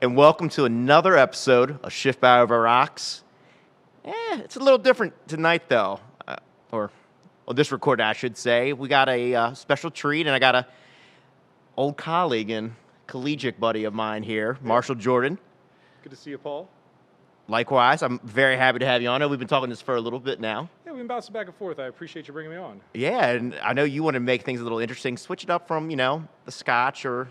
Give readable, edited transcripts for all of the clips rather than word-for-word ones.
and welcome to another episode of Schiffbauer Over Rocks. It's a little different tonight, though, or this recording, I should say. We got a special treat, and I got a old colleague and collegiate buddy of mine here, Marshall Jordan. Good to see you, Paul. Likewise, I'm very happy to have you on. I know we've been talking this for a little bit now. Yeah, we've been bouncing back and forth. I appreciate you bringing me on. Yeah, and I know you want to make things a little interesting. Switch it up from, the scotch or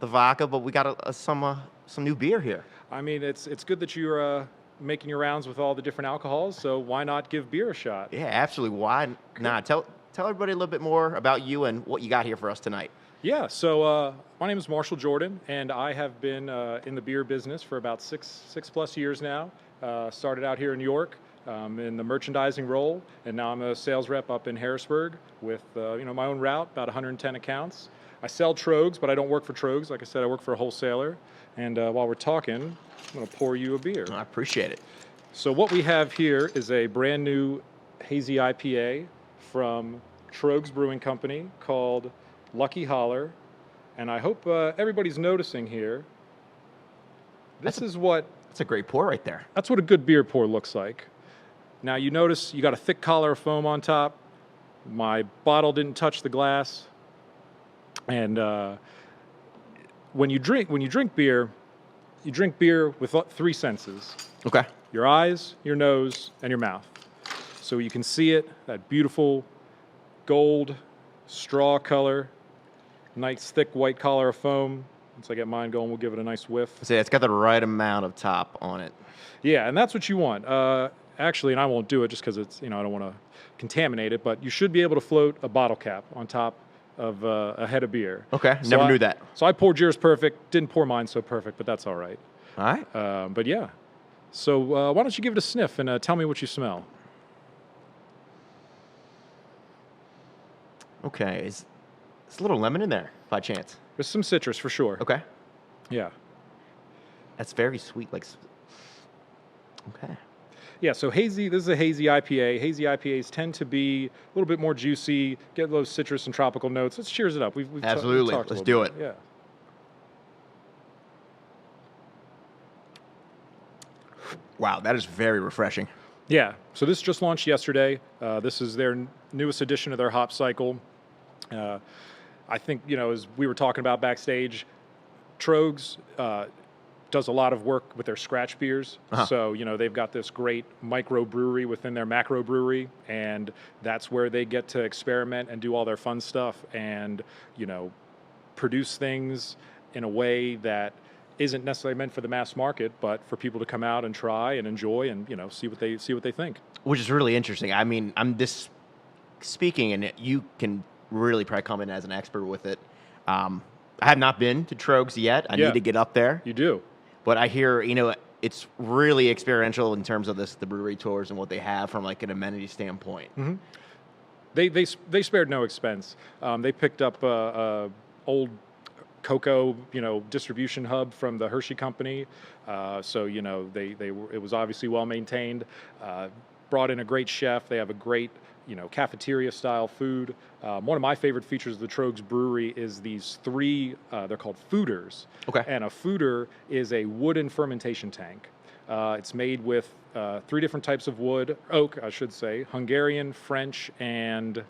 the vodka, but we got some new beer here. I mean, it's good that you're making your rounds with all the different alcohols, so why not give beer a shot? Yeah, absolutely. Why not? Tell everybody a little bit more about you and what you got here for us tonight. Yeah, so my name is Marshall Jordan, and I have been in the beer business for about six plus years now. Started out here in New York in the merchandising role, and now I'm a sales rep up in Harrisburg with my own route, about 110 accounts. I sell Trogs, but I don't work for Trogs. Like I said, I work for a wholesaler. And while we're talking, I'm going to pour you a beer. I appreciate it. So what we have here is a brand new hazy IPA from Trogs Brewing Company called Lucky Holler. And I hope everybody's noticing here. That's a great pour right there. That's what a good beer pour looks like. Now you notice you got a thick collar of foam on top. My bottle didn't touch the glass. And when you drink beer, you drink beer with three senses. Okay. Your eyes, your nose, and your mouth. So you can see it, that beautiful gold straw color, nice thick white collar of foam. Once I get mine going, we'll give it a nice whiff. So it's got the right amount of top on it. Yeah, and that's what you want. Actually, and I won't do it just because it's, I don't want to contaminate it, but you should be able to float a bottle cap on top of a head of beer. Okay, never knew that. So I poured yours perfect. Didn't pour mine so perfect, but that's all right. All right. But yeah. So why don't you give it a sniff and tell me what you smell? Okay, is a little lemon in there by chance? There's some citrus for sure. Okay. Yeah. That's very sweet. Okay. Yeah, so this is a hazy IPA. Hazy IPAs tend to be a little bit more juicy, get those citrus and tropical notes. Let's cheers it up. We've Absolutely. Let's do it. Yeah. Wow, that is very refreshing. Yeah, so this just launched yesterday. This is their newest edition of their hop cycle. I think, as we were talking about backstage, Trogs does a lot of work with their scratch beers. Uh-huh. So, they've got this great micro brewery within their macro brewery, and that's where they get to experiment and do all their fun stuff and, produce things in a way that isn't necessarily meant for the mass market, but for people to come out and try and enjoy and, see what they think. Which is really interesting. I mean, I'm just speaking, and you can really probably come in as an expert with it. I have not been to Trogs yet. I need to get up there. You do. But I hear, it's really experiential in terms of the brewery tours and what they have from an amenity standpoint. Mm-hmm. They spared no expense. They picked up a old cocoa, distribution hub from the Hershey Company. So it was obviously well maintained. Brought in a great chef. They have a great cafeteria style food. One of my favorite features of the Trogs Brewery is these three, they're called fooders. Okay. And a fooder is a wooden fermentation tank. It's made with three different types of wood, oak, I should say, Hungarian, French, and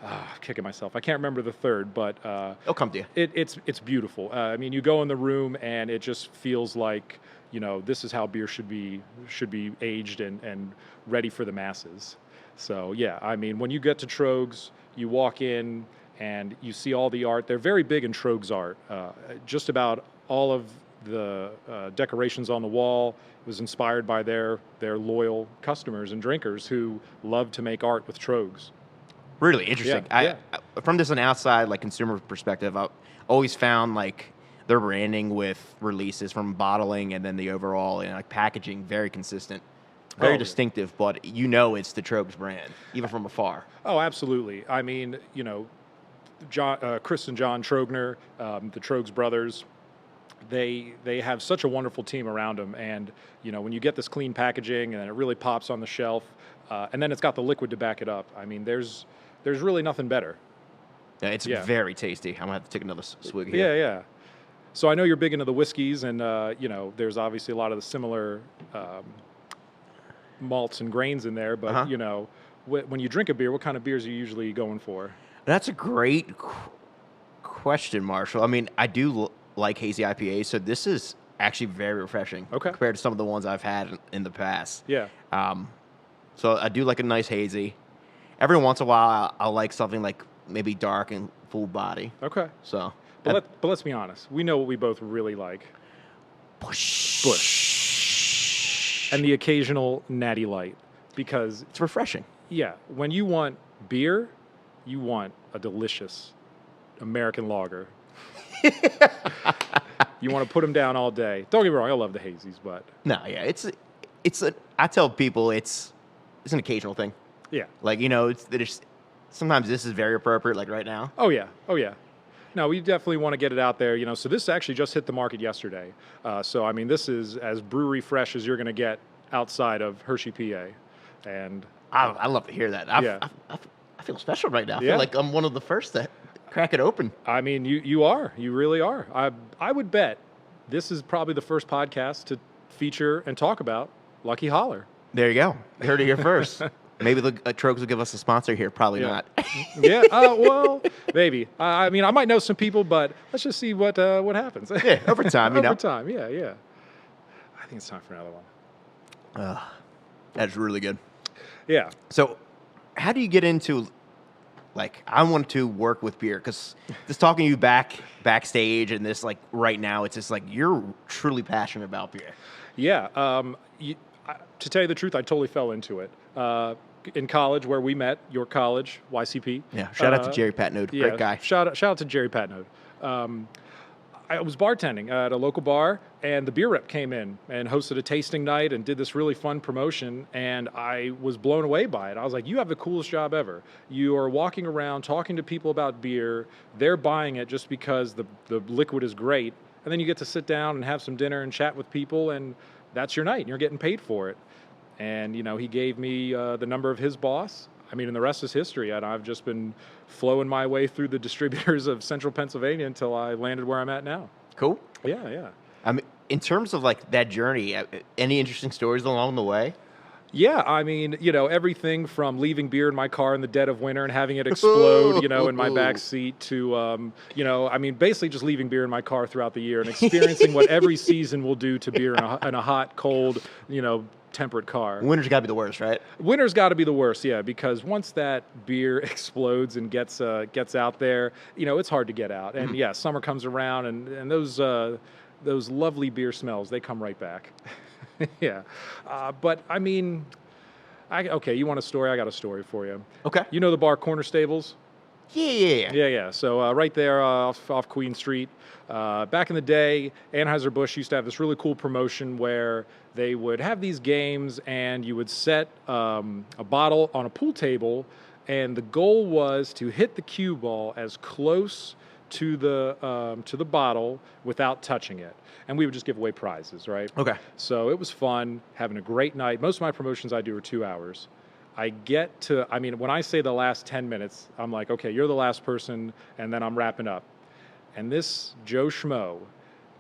I'm kicking myself. I can't remember the third, but It'll come to you. It's beautiful. I mean, you go in the room and it just feels like, this is how beer should be aged and ready for the masses. So, yeah, I mean, when you get to Trogs, you walk in and you see all the art. They're very big in Trogs art. Just about all of the decorations on the wall was inspired by their loyal customers and drinkers who love to make art with Trogs. Really interesting. Yeah. From this an outside, consumer perspective, I've always found, their branding with releases from bottling and then the overall packaging very consistent. Very distinctive, but it's the Trogs brand, even from afar. Oh, absolutely. I mean, Chris and John Trogner, the Trogs brothers, they have such a wonderful team around them. And, when you get this clean packaging and it really pops on the shelf, and then it's got the liquid to back it up, I mean, there's really nothing better. Yeah, it's very tasty. I'm going to have to take another swig here. Yeah. So I know you're big into the whiskeys, and there's obviously a lot of the similar malts and grains in there. But when you drink a beer, what kind of beers are you usually going for? That's a great question, Marshall. I mean, I do like hazy IPAs, so this is actually very refreshing compared to some of the ones I've had in the past. Yeah. So I do like a nice hazy. Every once in a while, I'll like something like maybe dark and full body. Okay. So, but let's be honest. We know what we both really like. Busch. And the occasional natty light, because it's refreshing. Yeah. When you want beer, you want a delicious American lager. You want to put them down all day. Don't get me wrong, I love the hazies, but no, yeah, I tell people it's an occasional thing. Yeah, like there's sometimes this is very appropriate, like right now. Oh yeah. No, we definitely want to get it out there. So this actually just hit the market yesterday. So I mean, this is as brewery fresh as you're going to get outside of Hershey, PA, and I love to hear that. I feel special right now. I feel like I'm one of the first to crack it open. I mean, you really are. I would bet this is probably the first podcast to feature and talk about Lucky Holler. There you go. You heard it here first. Maybe the Trogs will give us a sponsor here. Probably not. Yeah. Well, maybe. I mean, I might know some people, but let's just see what happens. Yeah, over time. Over time. Yeah. I think it's time for another one. That's really good. Yeah. So, how do you get into? Like, I want to work with beer because just talking to you backstage and this, like, right now, it's just like you're truly passionate about beer. Yeah. To tell you the truth, I totally fell into it. In college, where we met, York College, YCP. Yeah. Shout out to Jerry Patnode. Great guy. Shout out to Jerry Patnode. I was bartending at a local bar, and the beer rep came in and hosted a tasting night and did this really fun promotion, and I was blown away by it. I was like, you have the coolest job ever. You are walking around talking to people about beer. They're buying it just because the liquid is great, and then you get to sit down and have some dinner and chat with people, and that's your night, and you're getting paid for it. And, he gave me the number of his boss. I mean, and the rest is history. And I've just been flowing my way through the distributors of central Pennsylvania until I landed where I'm at now. Cool. Yeah. I mean, in terms of like that journey, any interesting stories along the way? Yeah, I mean, everything from leaving beer in my car in the dead of winter and having it explode, in my back seat to, I mean, basically just leaving beer in my car throughout the year and experiencing what every season will do to beer in a hot, cold, temperate car. Winter's got to be the worst, right? Winter's got to be the worst, yeah, because once that beer explodes and gets out there, it's hard to get out. And yeah, summer comes around, and those lovely beer smells, they come right back. Yeah, but I mean, you want a story? I got a story for you. Okay. You know the bar Corner Stables? Yeah. So right there off Queen Street. Back in the day, Anheuser-Busch used to have this really cool promotion where they would have these games, and you would set a bottle on a pool table, and the goal was to hit the cue ball as close to the bottle without touching it. And we would just give away prizes, right? Okay. So it was fun, having a great night. Most of my promotions I do are 2 hours. When I say the last 10 minutes, I'm like, okay, you're the last person, and then I'm wrapping up. And this Joe Schmo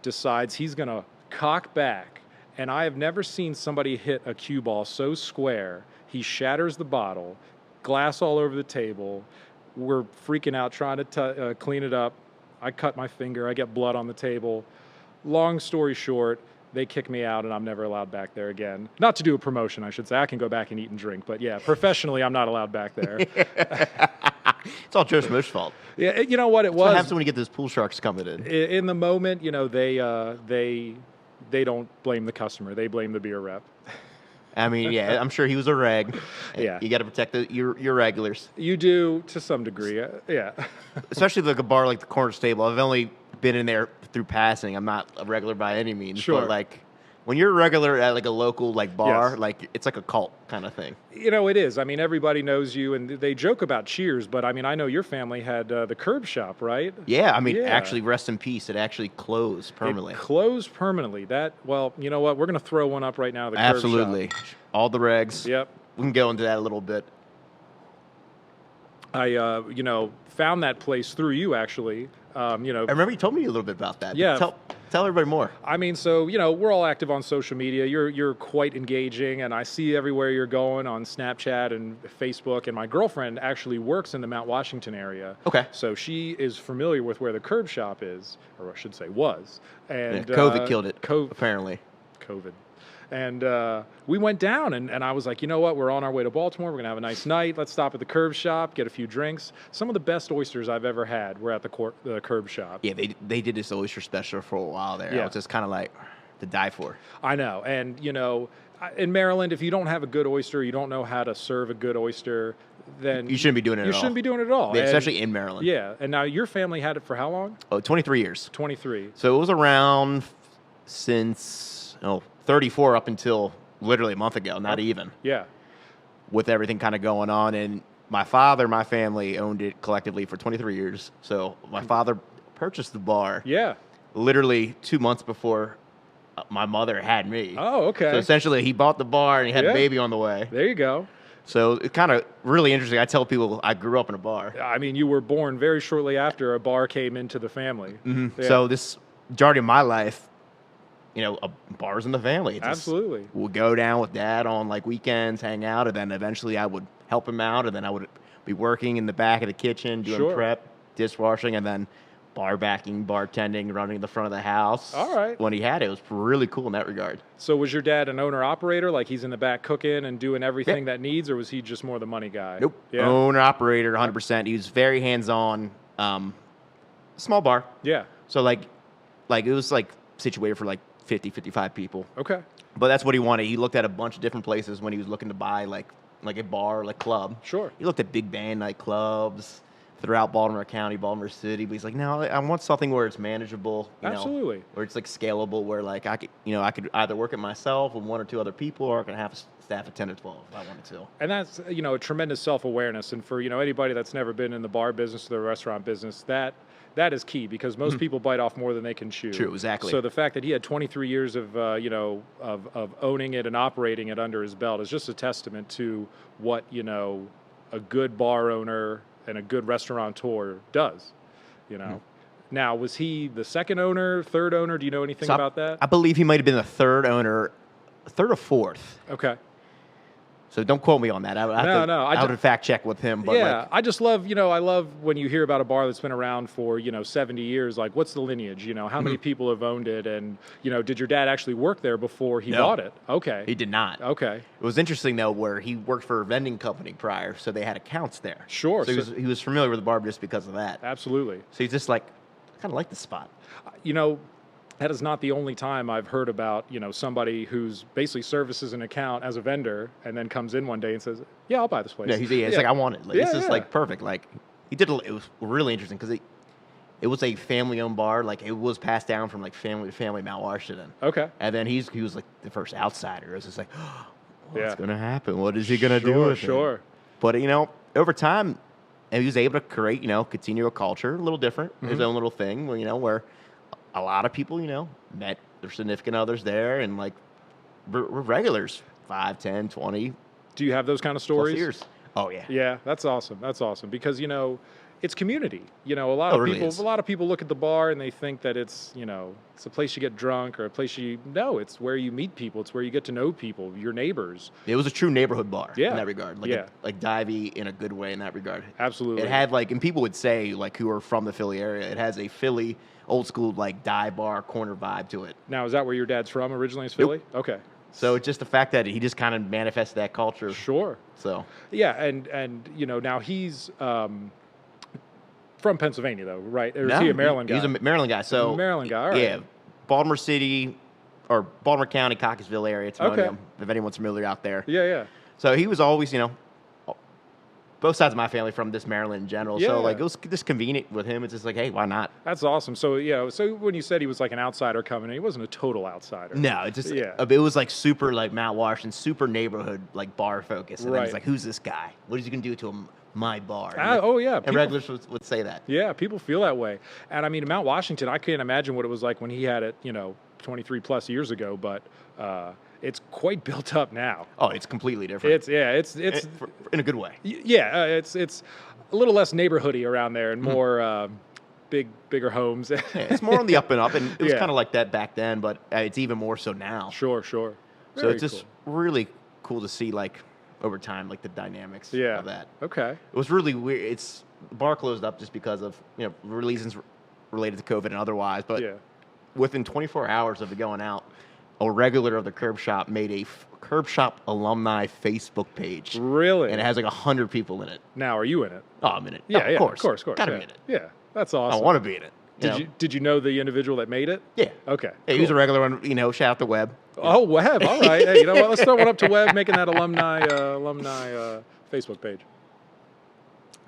decides he's going to cock back, and I have never seen somebody hit a cue ball so square. He shatters the bottle, glass all over the table. We're freaking out trying to clean it up. I cut my finger. I get blood on the table. Long story short, they kick me out, and I'm never allowed back there again. Not to do a promotion, I should say. I can go back and eat and drink. But yeah, professionally, I'm not allowed back there. It's all Joe Schmo's fault. Yeah, you know what it was? What happens when you get those pool sharks coming in? In the moment, they don't blame the customer. They blame the beer rep. I mean, yeah, I'm sure he was a reg. Yeah. You got to protect your regulars. You do to some degree, yeah. Especially like a bar like the Corner Stable. I've only been in there through passing. I'm not a regular by any means. Sure. But like when you're a regular at like a local like bar, Yes. like it's like a cult kind of thing. It is. I mean, everybody knows you, and they joke about Cheers, but I mean, I know your family had the Curb Shop, right? Yeah, I mean, Yeah. actually, rest in peace. It actually closed permanently. It closed permanently. Well, you know what? We're going to throw one up right now. The Absolutely. Curb Shop. All the regs. Yep. We can go into that a little bit. I, found that place through you, actually. I remember you told me a little bit about that. Yeah. Tell everybody more. I mean, so, we're all active on social media. You're quite engaging, and I see everywhere you're going on Snapchat and Facebook. And my girlfriend actually works in the Mount Washington area. Okay. So she is familiar with where the curb shop is, or I should say was. And COVID killed it, apparently. COVID. And we went down, and I was like, you know what? We're on our way to Baltimore. We're going to have a nice night. Let's stop at the curb shop, get a few drinks. Some of the best oysters I've ever had were at the curb shop. Yeah, they did this oyster special for a while there. Yeah. It was just kind of like to die for. I know. And, in Maryland, if you don't have a good oyster, you don't know how to serve a good oyster, then You shouldn't be doing it at all. You shouldn't be doing it at all. Yeah, And- especially in Maryland. Yeah. And now your family had it for how long? Oh, 23 years. 23. So it was around since 34 up until literally a month ago, not even, Yeah. with everything kind of going on. And my family owned it collectively for 23 years. So my father purchased the bar Yeah. literally 2 months before my mother had me. Oh, okay. So essentially, he bought the bar and he had Yeah. a baby on the way. There you go. So it's kind of really interesting. I tell people I grew up in a bar. I mean, you were born very shortly after a bar came into the family. Yeah. So this majority of my life, bars in the family. It's just- Absolutely. we'll go down with dad on like weekends, hang out, and then eventually I would help him out, and then I would be working in the back of the kitchen doing Sure. prep, dishwashing, and then bar backing, bartending, running the front of the house. All right. When he had it, it was really cool in that regard. So was your dad an owner-operator? Like he's in the back cooking and doing everything that needs, or was he just more the money guy? Nope. Yeah. Owner operator, 100%. He was very hands-on. Small bar. Yeah. So like it was like situated for like 50, 55 people. Okay. But that's what he wanted. He looked at a bunch of different places when he was looking to buy like a bar, like club. Sure. He looked at big band nightclubs throughout Baltimore County, Baltimore City. But he's like, no, I want something where it's manageable. Absolutely. Where it's like scalable, where like I could either work it myself with one or two other people, or I can have a staff of 10 or 12 if I wanted to. And that's, a tremendous self-awareness. And for, anybody that's never been in the bar business or the restaurant business, that is key because most people bite off more than they can chew. True, exactly. So the fact that he had 23 years of, of owning it and operating it under his belt is just a testament to what, a good bar owner and a good restaurateur does, Now, was he the second owner, third owner? Do you know anything about that? I believe he might have been the third owner, third or fourth. Okay. So don't quote me on that. I would fact check with him. But yeah, I just love, I love when you hear about a bar that's been around for, 70 years, like what's the lineage, how many people have owned it? And, did your dad actually work there before he bought it? Okay. He did not. Okay. It was interesting, though, where he worked for a vending company prior, so they had accounts there. Sure. So he was familiar with the bar just because of that. Absolutely. So he's just like, I kind of like the spot. That is not the only time I've heard about, somebody who's basically services an account as a vendor and then comes in one day and says, yeah, I'll buy this place. Yeah, it's like, I want it. Like, Yeah, this is yeah. like perfect. Like it was really interesting because it was a family-owned bar. Like it was passed down from like family to family, Mount Washington. Okay. And then he was like the first outsider. It was just like, what's Yeah. going to happen? What is he going to do with it? Sure. But, over time, he was able to create, continue a culture, a little different, his own little thing, where a lot of people, met their significant others there and, like, were regulars, 5, 10, 20 Do you have those kind of plus stories? years. Oh, yeah. Yeah, that's awesome. That's awesome because it's community. A lot of really people is. a lot of people look at the bar and they think that it's it's a place you get drunk or a place no, it's where you meet people. It's where you get to know people, your neighbors. It was a true neighborhood bar Yeah. in that regard. Like, Yeah. like divey in a good way in that regard. Absolutely. It had, like, and people would say, like, who are from the Philly area, it has a Philly old school, like, dive bar corner vibe to it. Now, is that where your dad's from originally? Is Philly? Okay. So it's just the fact that he just kind of manifested that culture. Sure. So Yeah, and now he's from Pennsylvania though, right? Or is he a Maryland guy? He's a Maryland guy. So Maryland guy, all right. Yeah, Baltimore City or Baltimore County, Cockeysville area, Timonium, if anyone's familiar out there. Yeah. So he was always, both sides of my family from this Maryland in general. Yeah. So like it was just convenient with him. It's just like, hey, why not? That's awesome. So so when you said he was like an outsider coming in, he wasn't a total outsider. No, it just Yeah. it was like super like Mount Washington, super neighborhood like bar focus. And then Right. it's like, who's this guy? What is he gonna do to my bar? Oh yeah. And people- regulars would say that. Yeah, people feel that way. And I mean, Mount Washington, I can't imagine what it was like when he had it, 23 plus years ago, but it's quite built up now. Oh, it's completely different. It's in a good way. it's a little less neighborhoody around there and more bigger homes. Yeah, it's more on the up and up, and it was Yeah. kind of like that back then, but it's even more so now. Sure. So Very it's just cool. really cool to see, like, over time, like the dynamics Yeah. of that. Okay. It was really weird. The bar closed up just because of reasons related to COVID and otherwise. But Yeah. within 24 hours of it going out, a regular of the Curb Shop made a Curb Shop alumni Facebook page, Really? and it has like 100 people in it. Now, are you in it? Oh, I'm in it. Yeah, Oh, yeah. of course, Yeah. gotta be in it. Yeah. That's I awesome. want to be in it. Did you know the individual that made it? Yeah. Okay. Yeah, he was a cool. regular one. Shout out to Webb. Oh, Webb. All right. Hey, you know what? Let's throw one up to Webb making that alumni Facebook page.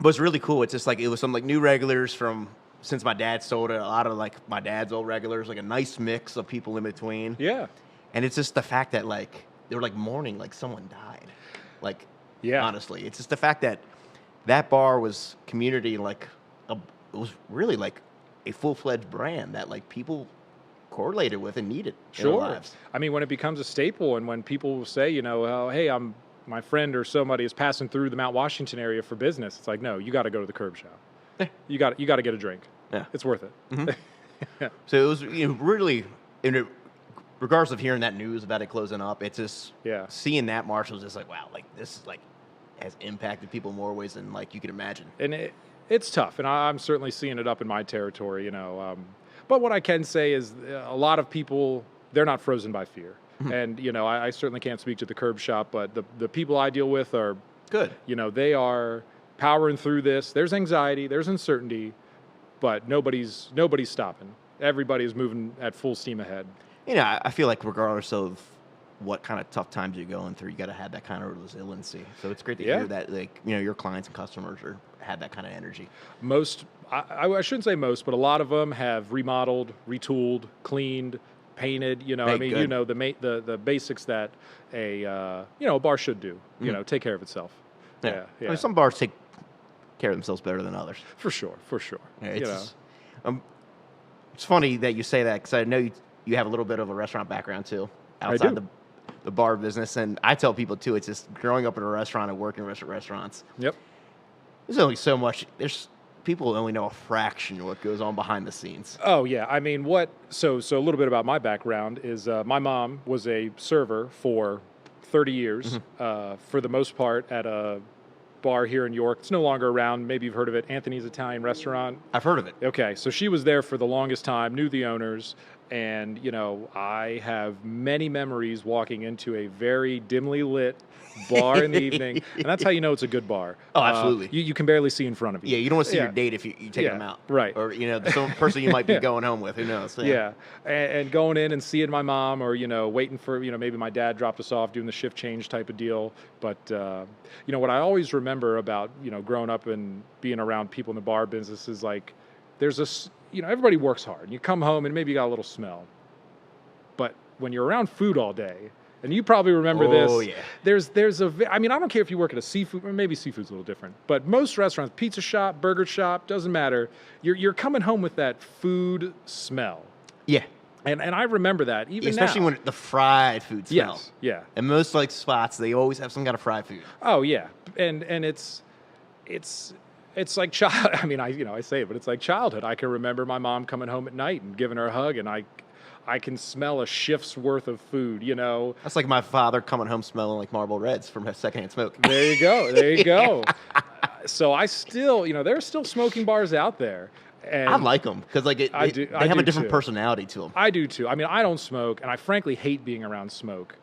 But it's really cool. It's just like it was some like new regulars from since my dad sold it. A lot of like my dad's old regulars, like a nice mix of people in between. Yeah. And it's just the fact that like they were like mourning like someone died. Like, Yeah. honestly, it's just the fact that that bar was community, like it was really like a full-fledged brand that like people correlated with and needed in their Sure. lives. I mean, when it becomes a staple, and when people say, oh, hey, my friend or somebody is passing through the Mount Washington area for business, it's like, no, you got to go to the Curb Shop. Yeah. You got to get a drink. Yeah. It's worth it. So it was really, regardless of hearing that news about it closing up, it's just Yeah. seeing that march was just like, wow, like this is like has impacted people in more ways than like you could imagine. And it's tough, and I'm certainly seeing it up in my territory, But what I can say is a lot of people, they're not frozen by fear. And, I certainly can't speak to the Curb Shop, but the people I deal with are, Good. they are powering through this. There's anxiety, there's uncertainty, but nobody's stopping. Everybody is moving at full steam ahead. I feel like regardless of what kind of tough times you're going through, you got to have that kind of resiliency. So it's great to Yeah. hear that, like, your clients and customers have that kind of energy. I shouldn't say most, but a lot of them have remodeled, retooled, cleaned, painted. Hey, you good. know the basics that a bar should do. Take care of itself. Yeah. I mean, some bars take care of themselves better than others. For sure. Yeah, it's funny that you say that because I know you have a little bit of a restaurant background too, outside do. the bar business, and I tell people too. It's just growing up in a restaurant and working in restaurants. Yep. There's only so much. There's people only know a fraction of what goes on behind the scenes. Oh yeah, I mean, so a little bit about my background is my mom was a server for 30 years, for the most part at a bar here in York. It's no longer around. Maybe you've heard of it, Anthony's Italian Restaurant. I've heard of it. Okay, so she was there for the longest time, knew the owners, and I have many memories walking into a very dimly lit bar in the evening, and that's how you know it's a good bar. Oh, absolutely. You can barely see in front of you. Yeah, you don't want to see Yeah. your date if you take Yeah, them out. right. Or, some person you might be going home with. Who knows? Yeah, and going in and seeing my mom, or waiting for maybe my dad dropped us off doing the shift change type of deal. But what I always remember about growing up and being around people in the bar business is like there's this everybody works hard. You come home and maybe you got a little smell, but when you're around food all day. And you probably remember this. Oh, yeah. I don't care if you work at a seafood, or maybe seafood's a little different, but most restaurants, pizza shop, burger shop, doesn't matter. You're coming home with that food smell. Yeah. And I remember that even Especially now. when the fried food smell. Yes, yeah. And most like spots, they always have some kind of fried food. Oh yeah, and it's like child. I mean, I say it, but it's like childhood. I can remember my mom coming home at night and giving her a hug, and I can smell a shift's worth of food. That's like my father coming home smelling like Marlboro Reds from his secondhand smoke. There you go. There you go. So I still, there are still smoking bars out there. And I like them because like they have a different personality to them. I do too. I mean, I don't smoke, and I frankly hate being around smoke.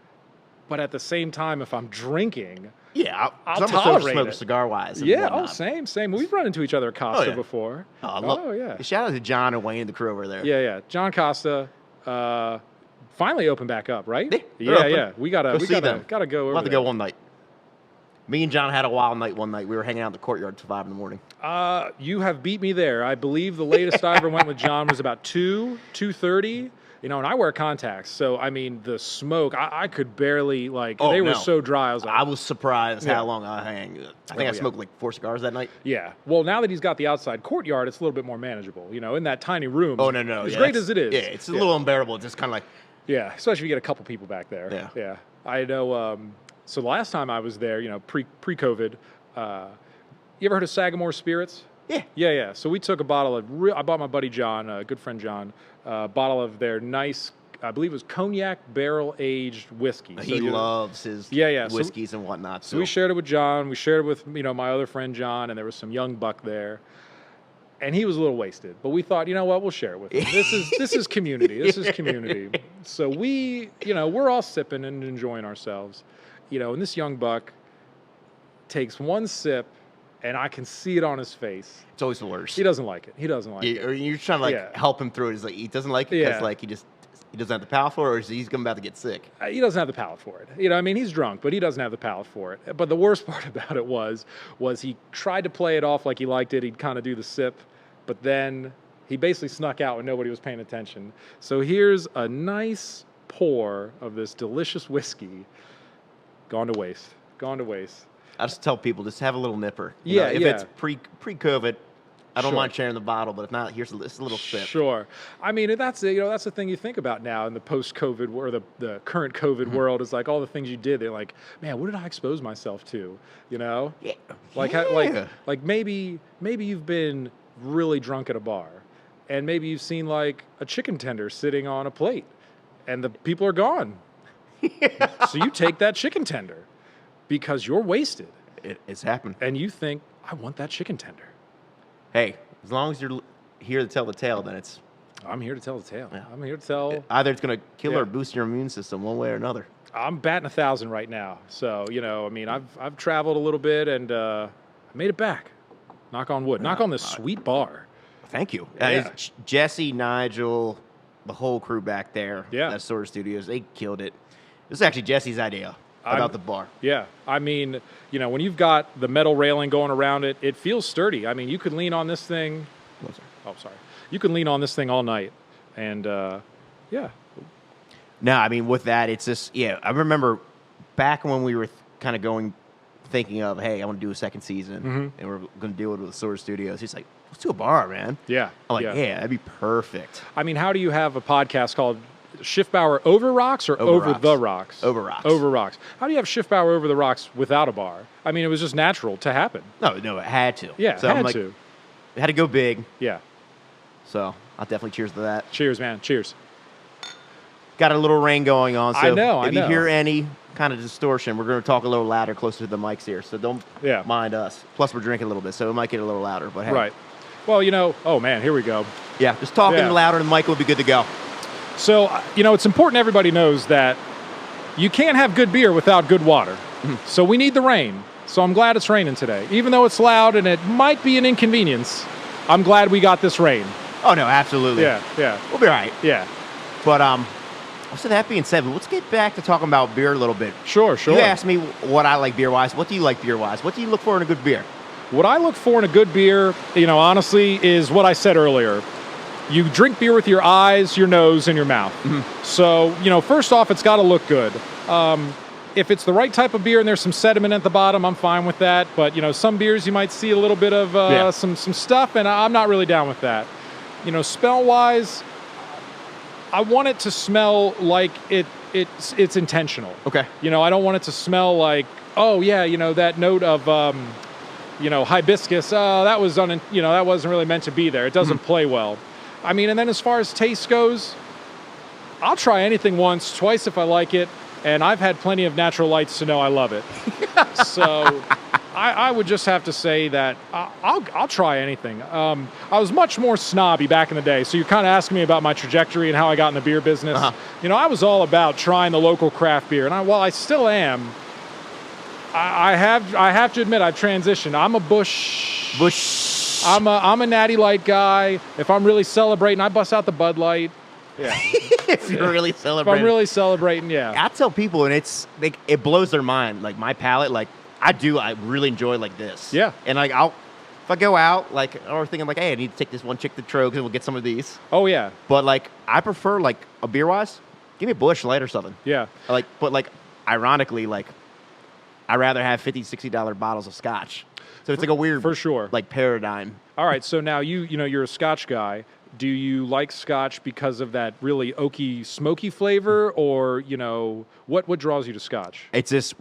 But at the same time, if I'm drinking, Yeah, I'll I'm a tolerate smoker it. cigar wise. Yeah. Oh, same. We've run into each other at Costa yeah. before. Oh, yeah. Shout out to John and Wayne, the crew over there. Yeah. John Costa finally opened back up, right? Yeah, they're open. Yeah. We gotta see them. go over We'll have to there. go one night. Me and John had a wild night one night. We were hanging out in the courtyard till 5 a.m. You have beat me there. I believe the latest I ever went with John was about 2:30. And I wear contacts, so I mean the smoke. I could barely they were so dry. I was surprised Yeah. how long I hang. I think I smoked like 4 cigars that night. Yeah. Well, now that he's got the outside courtyard, it's a little bit more manageable. In that tiny room. Oh no! As Yeah, great as it is. Yeah, it's a little unbearable. It's just kind of like Yeah, especially if you get a couple people back there. Yeah. Yeah. I know. So the last time I was there, pre-COVID, you ever heard of Sagamore Spirits? Yeah. Yeah. So we took a bottle of I bought my buddy John, a good friend John, a bottle of their nice, I believe it was cognac barrel-aged whiskey. So, He loves his So- whiskeys and whatnot. So we shared it with John. We shared it with my other friend John, and there was some young buck there, and he was a little wasted. But we thought, you know what, we'll share it with him. This is community. This is community. So we're all sipping and enjoying ourselves, and this young buck takes one sip, and I can see it on his face. It's always the worst. He doesn't like it. He doesn't like it. Or you're trying to help him through it. He's like, he doesn't like it because he doesn't have the palate for it, or he's about to get sick. He doesn't have the palate for it. He's drunk, but he doesn't have the palate for it. But the worst part about it was he tried to play it off like he liked it. He'd kind of do the sip, but then he basically snuck out when nobody was paying attention. So here's a nice pour of this delicious whiskey. Gone to waste. I just tell people, just have a little nipper. If it's pre-COVID, I don't mind sharing the bottle, but if not, here's a little sip. Sure. I mean, that's the thing you think about now in the post-COVID or the current COVID world is like all the things you did. They're like, man, what did I expose myself to? Yeah. Like maybe you've been really drunk at a bar, and maybe you've seen like a chicken tender sitting on a plate, and the people are gone. So you take that chicken tender because you're wasted. It's happened. And you think, I want that chicken tender. Hey, as long as you're here to tell the tale, then it's... I'm here to tell the tale. Yeah. I'm here to tell... Either it's going to kill or boost your immune system one way or another. I'm batting 1,000 right now. So, I've traveled a little bit and I made it back. Knock on wood. Knock on this sweet bar. Thank you. Yeah. Jesse, Nigel, the whole crew back there at Sword Studios, they killed it. This is actually Jesse's idea about the bar. Yeah. I mean, when you've got the metal railing going around it, it feels sturdy. I mean, you could lean on this thing. Sorry. You can lean on this thing all night. And, yeah. No, I mean, with that, it's just, I remember back when we were kind of thinking of, hey, I want to do a second season, and we're going to do it with the Sword Studios. He's like, let's do a bar, man. Yeah. I'm like, yeah, that'd be perfect. I mean, how do you have a podcast called Schiffbauer Over Rocks or Over the Rocks? Over Rocks. Over Rocks. How do you have Schiffbauer Over the Rocks without a bar? I mean, it was just natural to happen. No, it had to. Yeah, so I'm like, it had to go big. Yeah. So I'll definitely cheers to that. Cheers, man. Cheers. Got a little rain going on, so I know. you hear any kind of distortion, we're going to talk a little louder closer to the mics here, so don't mind us. Plus, we're drinking a little bit, so it might get a little louder, but hey. Right. Well, oh, man, here we go. Yeah, just talking louder and the mic will be good to go. So, it's important everybody knows that you can't have good beer without good water. So we need the rain. So I'm glad it's raining today. Even though it's loud and it might be an inconvenience, I'm glad we got this rain. Oh, no, absolutely. Yeah. We'll be all right. Yeah. But, so that being said, let's get back to talking about beer a little bit. Sure. You asked me what I like beer-wise. What do you like beer-wise? What do you look for in a good beer? What I look for in a good beer, honestly, is what I said earlier. You drink beer with your eyes, your nose, and your mouth. So, first off, it's got to look good. If it's the right type of beer and there's some sediment at the bottom, I'm fine with that. But, some beers you might see a little bit of some stuff, and I'm not really down with that. Smell-wise, I want it to smell like it's intentional. Okay. I don't want it to smell like, that note of, hibiscus. That was that wasn't really meant to be there. It doesn't play well. I mean, and then as far as taste goes, I'll try anything once, twice if I like it, and I've had plenty of natural lights to know I love it. So I would just have to say that I'll try anything. I was much more snobby back in the day, so you're kind of asking me about my trajectory and how I got in the beer business. I was all about trying the local craft beer, and I still am. I have to admit I've transitioned. I'm a Busch. I'm a Natty Light guy. If I'm really celebrating, I bust out the Bud Light. Yeah. If you're really celebrating. If I'm really celebrating, yeah. I tell people, and it blows their mind. Like my palate, I really enjoy like this. Yeah. And if I go out, or thinking hey, I need to take this one chick to Trogs and we'll get some of these. Oh yeah. But I prefer a beer wise, give me a Busch Light or something. Yeah. But ironically, I'd rather have $50, $60 bottles of scotch. So it's a weird, for sure, paradigm. All right, so now you're a scotch guy. Do you like scotch because of that really oaky, smoky flavor, or what draws you to scotch? It's just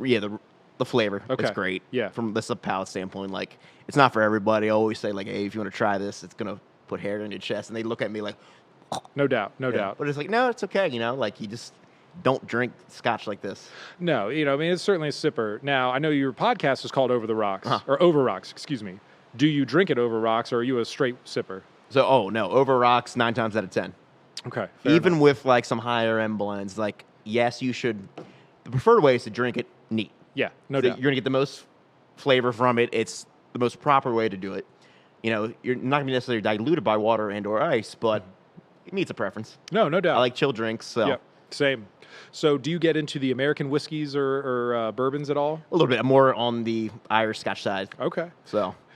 the flavor. Okay. It's great. Yeah. From the palate standpoint, like it's not for everybody. I always say like, hey, if you want to try this, it's gonna put hair in your chest, and they look at me like, No doubt. No yeah. doubt. But it's like, no, it's okay. You know, like you just don't drink scotch like this. No, I mean, it's certainly a sipper. Now, I know your podcast is called Over the Rocks, Uh-huh. or Over Rocks, excuse me. Do you drink it over rocks, or are you a straight sipper? So, oh no, Over Rocks 9 times out of 10. Okay. Fair Even enough. with like some higher end blends, like yes, you should. The preferred way is to drink it neat. Yeah, no So doubt. you're gonna get the most flavor from it. It's the most proper way to do it. You know, you're not gonna be necessarily diluted by water and or ice, but it needs a preference. No doubt. I like chill drinks, so Yep, same. So, do you get into the American whiskeys or bourbons at all? a little bit more on the Irish Scotch side. Okay.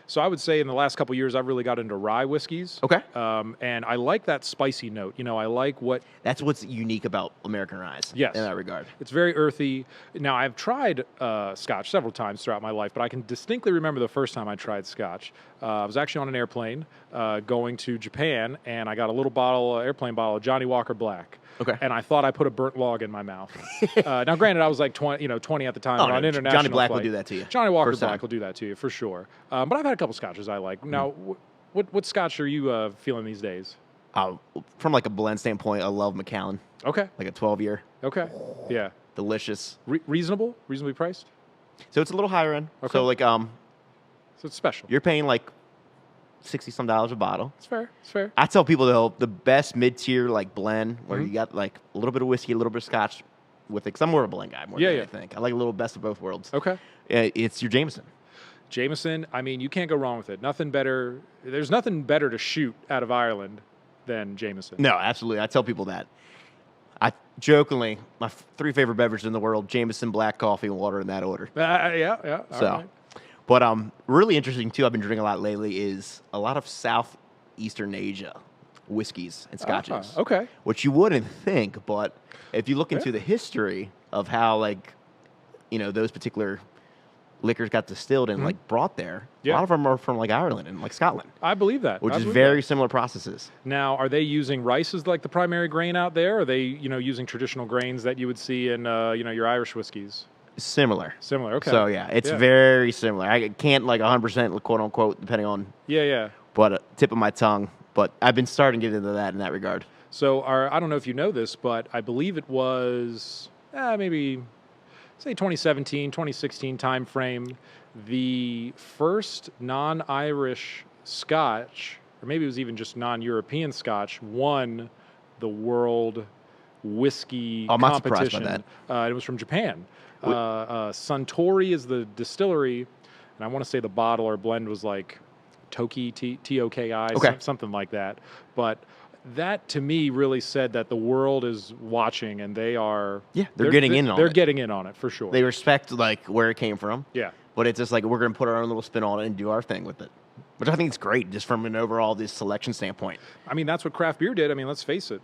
So I would say in the last couple of years, I've really got into rye whiskeys. okay, And I like that spicy note. I like what that's what's unique about American Rise. Yes. In that regard. it's very earthy. Now, I've tried scotch several times throughout my life, but I can distinctly remember the first time I tried scotch. I was actually on an airplane going to Japan, and I got a little airplane bottle of Johnny Walker Black. Okay. And I thought I put a burnt log in my mouth. Now, granted, I was like 20 at the time. Oh, but on no, international Johnny Black will flight. do that to you. Johnny Walker First time. Black will do that to you for sure. But I've had a couple scotches I like. Now, what scotch are you feeling these days? From like a blend standpoint, I love Macallan, Okay. like a 12-year, Okay. Yeah. delicious. Reasonably priced. So it's a little higher end. Okay. So like So it's special. you're paying like $60-some a bottle. It's fair. It's fair. I tell people though, the best mid-tier like blend where you got like a little bit of whiskey, a little bit of scotch with it. Because I'm more of a blend guy more Yeah, than yeah. anything. I like a little best of both worlds. Okay. It's your Jameson. Jameson, I mean, you can't go wrong with it. There's nothing better to shoot out of Ireland than Jameson. No, absolutely. I tell people that. I jokingly, my 3 favorite beverages in the world: Jameson, black coffee, and water in that order. Yeah. All So, right. but really interesting too. I've been drinking a lot lately. Is a lot of Southeastern Asia whiskeys and scotches. Okay. Which you wouldn't think, but if you look into Yeah. the history of how those particular liquors got distilled and like brought there, Yeah. a lot of them are from like Ireland and like Scotland, I believe that. which I is believe very similar processes. that. Now, are they using rice as like the primary grain out there? Or are they, using traditional grains that you would see in, your Irish whiskeys? Similar. Similar. Okay. So yeah, it's Yeah. very similar. I can't like 100% quote unquote depending on, Yeah. but tip of my tongue. But I've been starting to get into that in that regard. So I don't know if you know this, but I believe it was maybe say 2017, 2016 time frame. The first non-Irish Scotch, or maybe it was even just non-European Scotch, won the world whiskey Oh, I'm not surprised by competition. It was from Japan. Suntory is the distillery, and I want to say the bottle or blend was like Toki, T-O-K-I, Okay. something like that. But that to me really said that the world is watching, and they are They're getting in on They're it. getting in on it for sure. They respect like where it came from. Yeah. But it's just like we're going to put our own little spin on it and do our thing with it, which I think is great just from an overall this selection standpoint. I mean, that's what craft beer did. I mean, let's face it.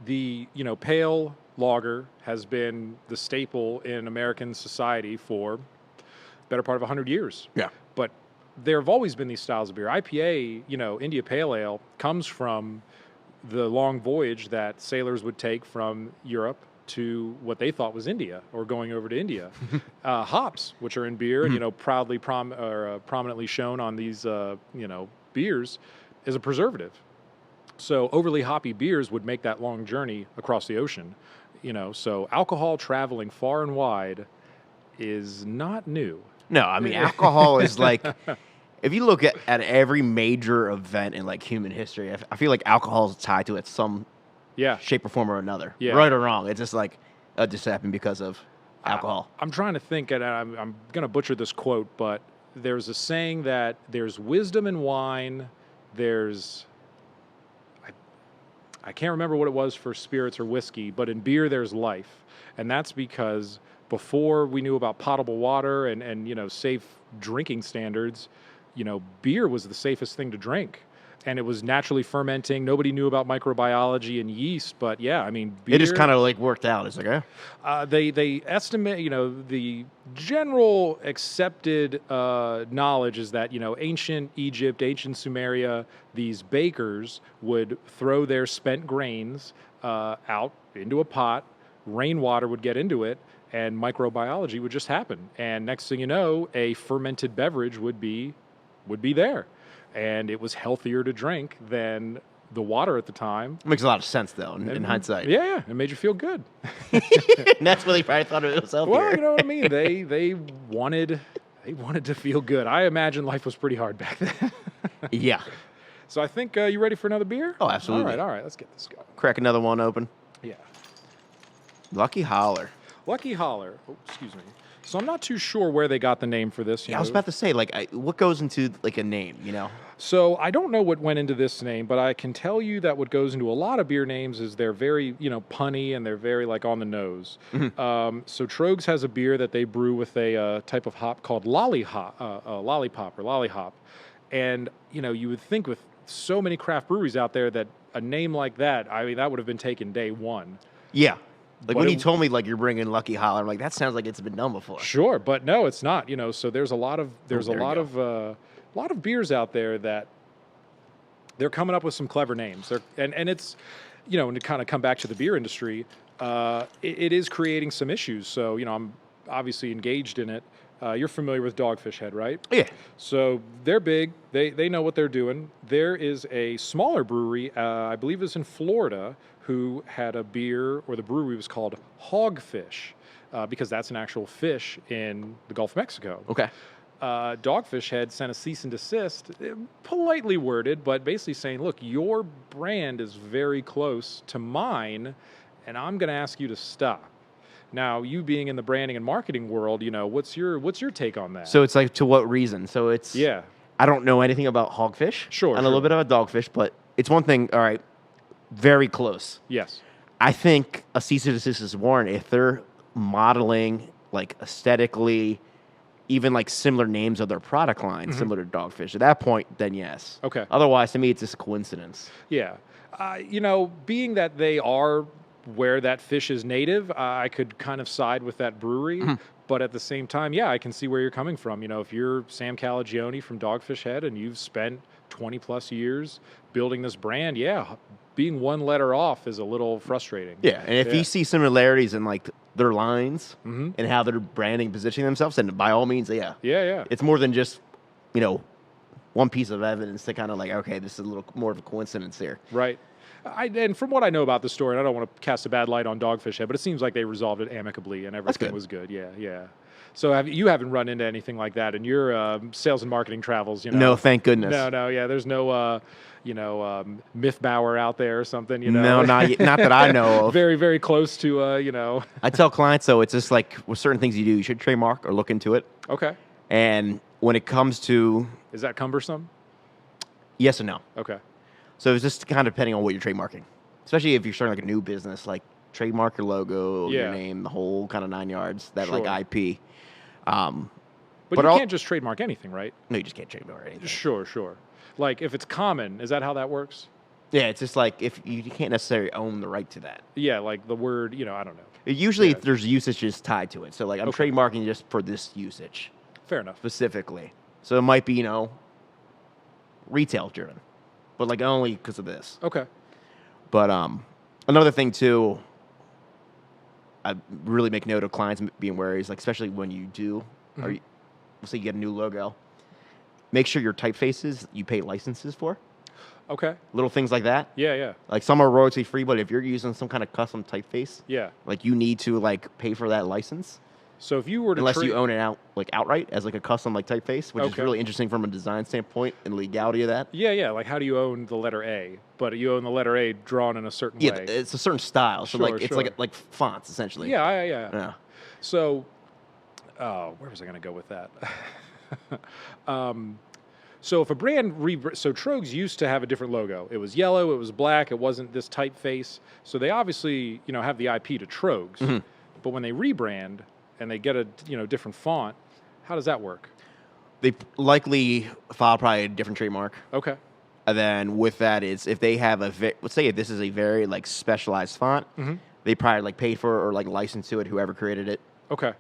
The, pale lager has been the staple in American society for better part of 100 years. Yeah. But there have always been these styles of beer. IPA, India Pale Ale, comes from the long voyage that sailors would take from Europe to what they thought was India, or going over to India. Hops, which are in beer, and proudly prominently shown on these beers, is a preservative. So overly hoppy beers would make that long journey across the ocean. So alcohol traveling far and wide is not new. No, I mean, alcohol is like, if you look at every major event in like human history, I feel like alcohol is tied to it some Yeah. shape or form or another. Yeah. Right or wrong. It's just like, it just happened because of alcohol. I'm trying to think, and I'm going to butcher this quote, but there's a saying that there's wisdom in wine, I can't remember what it was for spirits or whiskey, but in beer there's life. And that's because before we knew about potable water and safe drinking standards, beer was the safest thing to drink. And it was naturally fermenting. Nobody knew about microbiology and yeast, but yeah, I mean, beer, It just kind of like worked out. It's like, they estimate, the general accepted knowledge is that, ancient Egypt, ancient Sumeria, these bakers would throw their spent grains out into a pot, rainwater would get into it, and microbiology would just happen. And next thing you know, a fermented beverage would be there, and it was healthier to drink than the water at the time. Makes a lot of sense, though, in hindsight. Yeah, it made you feel good. And that's what they probably thought it was healthier. Well, you know what I mean. They wanted to feel good. I imagine life was pretty hard back then. Yeah. So I think you ready for another beer? Oh, absolutely. All right. Let's get this going. Crack another one open. Yeah. Lucky Holler. Lucky Holler. Oh, excuse me. So I'm not too sure where they got the name for this. Yeah, I was about to say, like, what goes into like a name, you know? So I don't know what went into this name, but I can tell you that what goes into a lot of beer names is they're very, punny, and they're very like on the nose. So Trogs has a beer that they brew with a type of hop called lollipop or lollyhop. And, you would think with so many craft breweries out there that a name like that, I mean, that would have been taken day one. Yeah. Like But when you told me like you're bringing Lucky Holler, I'm like, that sounds like it's been done before. Sure, but no, it's not. So there's a lot of a lot of beers out there that they're coming up with some clever names. And it's and to kind of come back to the beer industry, it is creating some issues. So I'm obviously engaged in it. You're familiar with Dogfish Head, right? Yeah. So they're big. They know what they're doing. There is a smaller brewery, I believe it's in Florida, who had a beer, or the brewery was called Hogfish, because that's an actual fish in the Gulf of Mexico. Okay. Dogfish Head sent a cease and desist, politely worded, but basically saying, look, your brand is very close to mine, and I'm going to ask you to stop. Now, you being in the branding and marketing world, what's your take on that? So it's like, to what reason? So it's, Yeah. I don't know anything about hogfish. Sure, And a little bit about dogfish, but it's one thing, all right, very close. Yes. I think a cease and desist is warranted if they're modeling, like, aesthetically, even like similar names of their product line, similar to Dogfish. At that point, then yes. Okay. Otherwise, to me, it's just a coincidence. Yeah. Being that they are where that fish is native, I could kind of side with that brewery. But at the same time, yeah, I can see where you're coming from. If you're Sam Calagione from Dogfish Head and you've spent 20 plus years building this brand, yeah, being one letter off is a little frustrating. Yeah, and if you see similarities in like their lines and how they're branding, positioning themselves, then by all means, yeah. Yeah. It's more than just, one piece of evidence to kind of like, okay, this is a little more of a coincidence here. Right. And from what I know about the story, and I don't want to cast a bad light on Dogfish Head, but it seems like they resolved it amicably and everything was good. Yeah. So you haven't run into anything like that in your sales and marketing travels, No, thank goodness. No, yeah. There's no, Mythbauer out there or something, No, not that I know of. Very, very close to, I tell clients, though, it's just like with certain things you do, you should trademark or look into it. Okay. And when it comes to... Is that cumbersome? Yes and no. Okay. So it's just kind of depending on what you're trademarking. Especially if you're starting like a new business, like trademark your logo, your name, the whole kind of 9 yards, that like IP. But you can't just trademark anything, right? No, you just can't trademark anything. Sure. Like if it's common, is that how that works? Yeah, it's just like if you can't necessarily own the right to that. Yeah, like the word, I don't know. Usually there's usages tied to it. So like I'm trademarking just for this usage. Fair enough. Specifically. So it might be, retail driven. But like only because of this. Okay. But another thing too, I really make note of clients being wary is like, especially when you do, or let's say you get a new logo, make sure your typefaces you pay licenses for. Okay. Little things like that. Yeah. Like some are royalty free, but if you're using some kind of custom typeface, Yeah. like you need to like pay for that license. So if you were to unless you own it outright as like a custom like typeface, which is Okay. really interesting from a design standpoint and legality of that. Yeah. Like how do you own the letter A? But you own the letter A drawn in a certain Yeah, way. it's a certain style. So like it's Sure. like fonts essentially. Yeah. So, where was I going to go with that? So if a brand so Trogs used to have a different logo. It was yellow. It was black. It wasn't this typeface. So they obviously have the IP to Trogs. But when they rebrand and they get a different font, how does that work? They likely file probably a different trademark. Okay. And then with that is if they have let's say if this is a very like specialized font, they probably like paid for it or like licensed to it, whoever created it. Okay.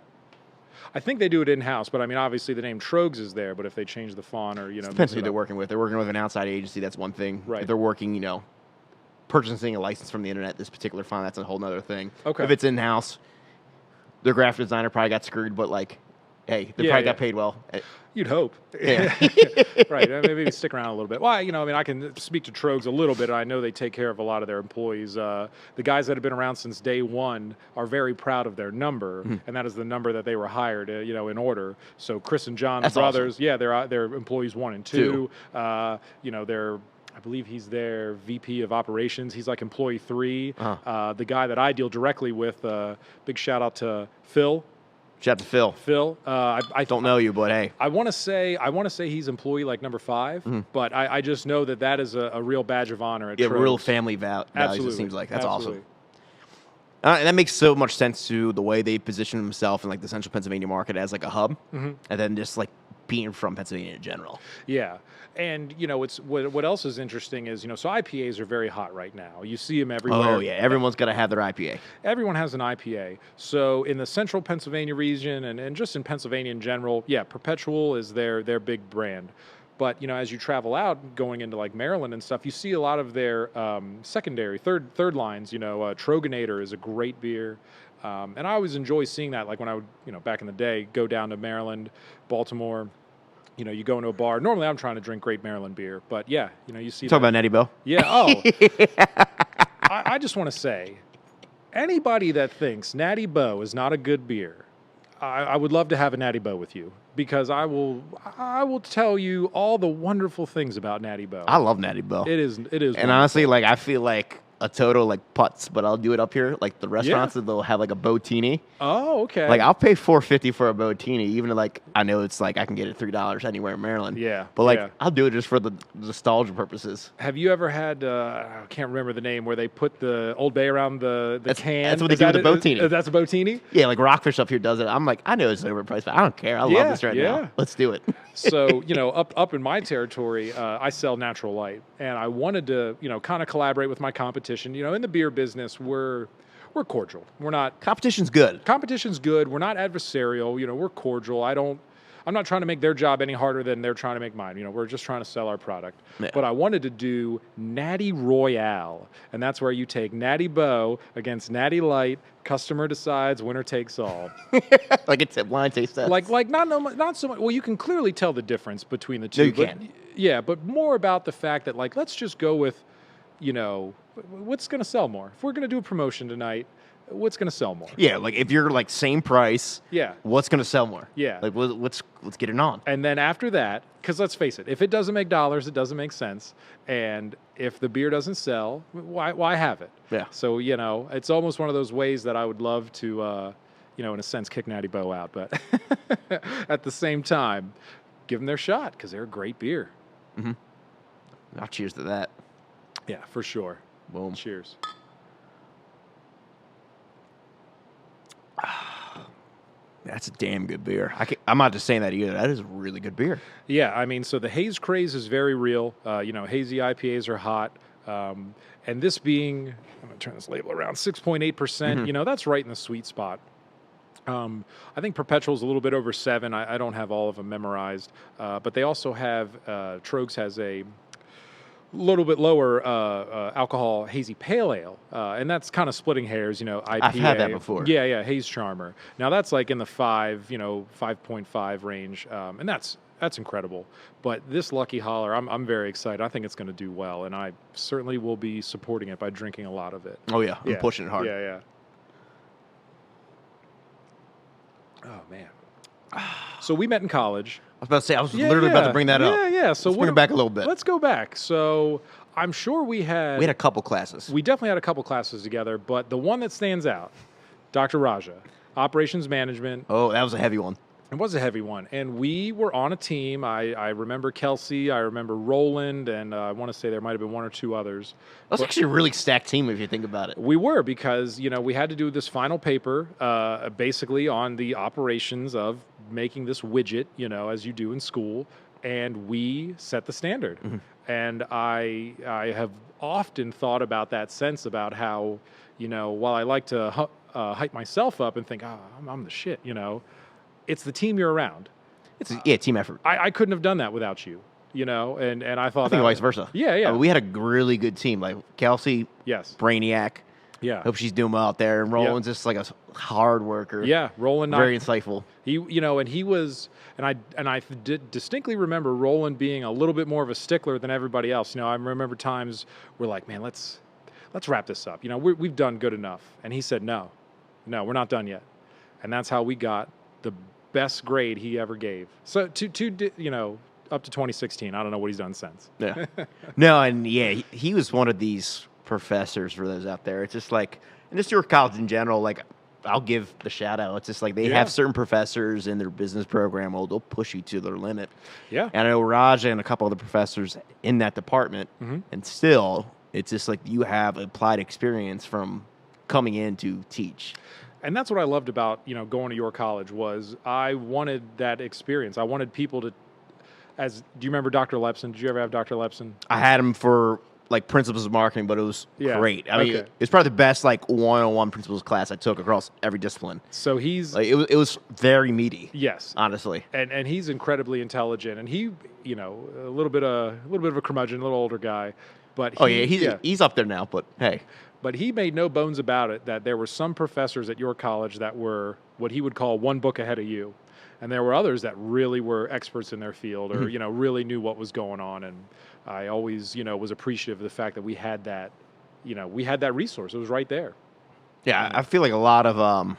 I think they do it in-house, but I mean, obviously the name Trogs is there, but if they change the font or, Depends who they're working with. They're working with an outside agency, that's one thing. Right. If they're working, purchasing a license from the internet, this particular font, that's a whole nother thing. Okay. If it's in-house, their graphic designer probably got screwed, but like, hey, they probably got paid well. You'd hope. Yeah. Right. Maybe stick around a little bit. Well, I mean, I can speak to Trogs a little bit. I know they take care of a lot of their employees. The guys that have been around since day one are very proud of their number, and that is the number that they were hired, in order. So Chris and John, the brothers, awesome. they're employees 1 and 2. They're I believe he's their VP of operations. He's like employee 3. The guy that I deal directly with, big shout out to Phil. Shout out to Phil. Phil, I Don't know you, but hey. I want to say he's employee like number 5, but I just know that is a real badge of honor at Trogs. Real family values, Absolutely. it seems like. That's Absolutely. awesome. And that makes so much sense to the way they position themselves in like the central Pennsylvania market as like a hub, and then just like being from Pennsylvania in general. Yeah. And, it's what else is interesting is, so IPAs are very hot right now. You see them everywhere. Oh, yeah. Everyone's got to have their IPA. Everyone has an IPA. So in the central Pennsylvania region and just in Pennsylvania in general, Perpetual is their big brand. But, as you travel out going into like Maryland and stuff, you see a lot of their secondary, third lines. Troganator is a great beer. And I always enjoy seeing that, like when I would, back in the day, go down to Maryland, Baltimore. You go into a bar. Normally, I'm trying to drink great Maryland beer, but you see. Talk about Natty Bo. Yeah. Oh. I just want to say, anybody that thinks Natty Bo is not a good beer, I would love to have a Natty Bo with you because I will tell you all the wonderful things about Natty Bo. I love Natty Bo. It is. And wonderful. Honestly, like I feel like a total like putz, but I'll do it up here. Like the restaurants that they'll have like a Botini. Oh, okay. Like I'll pay $4.50 for a Botini, even like I know it's like I can get it $3 anywhere in Maryland. Yeah. But like I'll do it just for the nostalgia purposes. Have you ever had I can't remember the name where they put the Old Bay around the can? That's what they do with the Botini. That's a Botini? Yeah, like Rockfish up here does it. I'm like, I know it's overpriced, but I don't care. I love this right now. Let's do it. So, up in my territory, I sell Natural Light, and I wanted to, kind of collaborate with my competition. In the beer business, we're cordial. We're not competition's good. Competition's good. We're not adversarial. We're cordial. I'm not trying to make their job any harder than they're trying to make mine. We're just trying to sell our product. Yeah. But I wanted to do Natty Royale, and that's where you take Natty Bo against Natty Light. Customer decides, winner takes all. Like it's a blind taste test. Like not so much. Well, you can clearly tell the difference between the two. No, you can. Yeah, but more about the fact that like let's just go with, what's going to sell more. If we're going to do a promotion tonight, what's going to sell more? Yeah, like if you're like same price, what's going to sell more? Yeah. Like let's get it on. And then after that, because let's face it, if it doesn't make dollars, it doesn't make sense. And if the beer doesn't sell, why have it? Yeah. So, it's almost one of those ways that I would love to, in a sense, kick Natty Bo out. But at the same time, give them their shot because they're a great beer. Mm-hmm. I'll cheers to that. Yeah, for sure. Boom. Cheers. That's a damn good beer. I'm not just saying that either. That is a really good beer. Yeah, I mean, so the haze craze is very real. Hazy IPAs are hot. And this being, I'm going to turn this label around, 6.8%, that's right in the sweet spot. I think Perpetual's a little bit over 7. I don't have all of them memorized. But they also have, Trogs has a little bit lower alcohol hazy pale ale, and that's kind of splitting hairs. IPA. I've had that before. Yeah, Haze Charmer. Now that's like in the 5.5 range, and that's incredible. But this Lucky Holler, I'm very excited. I think it's going to do well, and I certainly will be supporting it by drinking a lot of it. Oh yeah, I'm pushing it hard. Yeah. Oh man. So we met in college. I was about to say, I was literally about to bring that up. Yeah. So let's bring it back a little bit. Let's go back. So I'm sure we had a couple classes. We definitely had a couple classes together, but the one that stands out, Dr. Raja, operations management. Oh, that was a heavy one. It was a heavy one. And we were on a team. I remember Kelsey. I remember Roland. And I want to say there might have been one or two others. That was actually a really stacked team if you think about it. We were because, we had to do this final paper basically on the operations of making this widget, as you do in school. And we set the standard. Mm-hmm. And I have often thought about that sense about how, while I like to hype myself up and think, I'm the shit, it's the team you're around. It's team effort. I couldn't have done that without you. and I thought I think that, vice versa. Yeah, yeah. We had a really good team. Like Kelsey, Yes. Brainiac. Yeah. Hope she's doing well out there. And Roland's just like a hard worker. Yeah, Roland. Very insightful. And he was, and I did distinctly remember Roland being a little bit more of a stickler than everybody else. I remember times we're like, man, let's wrap this up. We've done good enough. And he said, no, we're not done yet. And that's how we got the best grade he ever gave. So up to 2016. I don't know what he's done since. Yeah. No, and yeah, he was one of these professors for those out there. It's just like, and just your college in general, like I'll give the shout out. It's just like they have certain professors in their business program, they'll push you to their limit. Yeah. And I know Raja and a couple other professors in that department, and still, it's just like you have applied experience from coming in to teach. And that's what I loved about, going to your college was I wanted that experience. I wanted people to, do you remember Dr. Lepson? Did you ever have Dr. Lepson? I had him for like principles of marketing, but it was great. I mean, Okay. it's probably the best like one-on-one principles class I took across every discipline. So he's like it was very meaty. Yes, honestly, and he's incredibly intelligent, and he a little bit of a curmudgeon, a little older guy, but he's up there now. But hey, but he made no bones about it that there were some professors at your college that were what he would call one book ahead of you. And there were others that really were experts in their field or, really knew what was going on. And I always, was appreciative of the fact that we had that, we had that resource. It was right there. Yeah, I feel like a lot of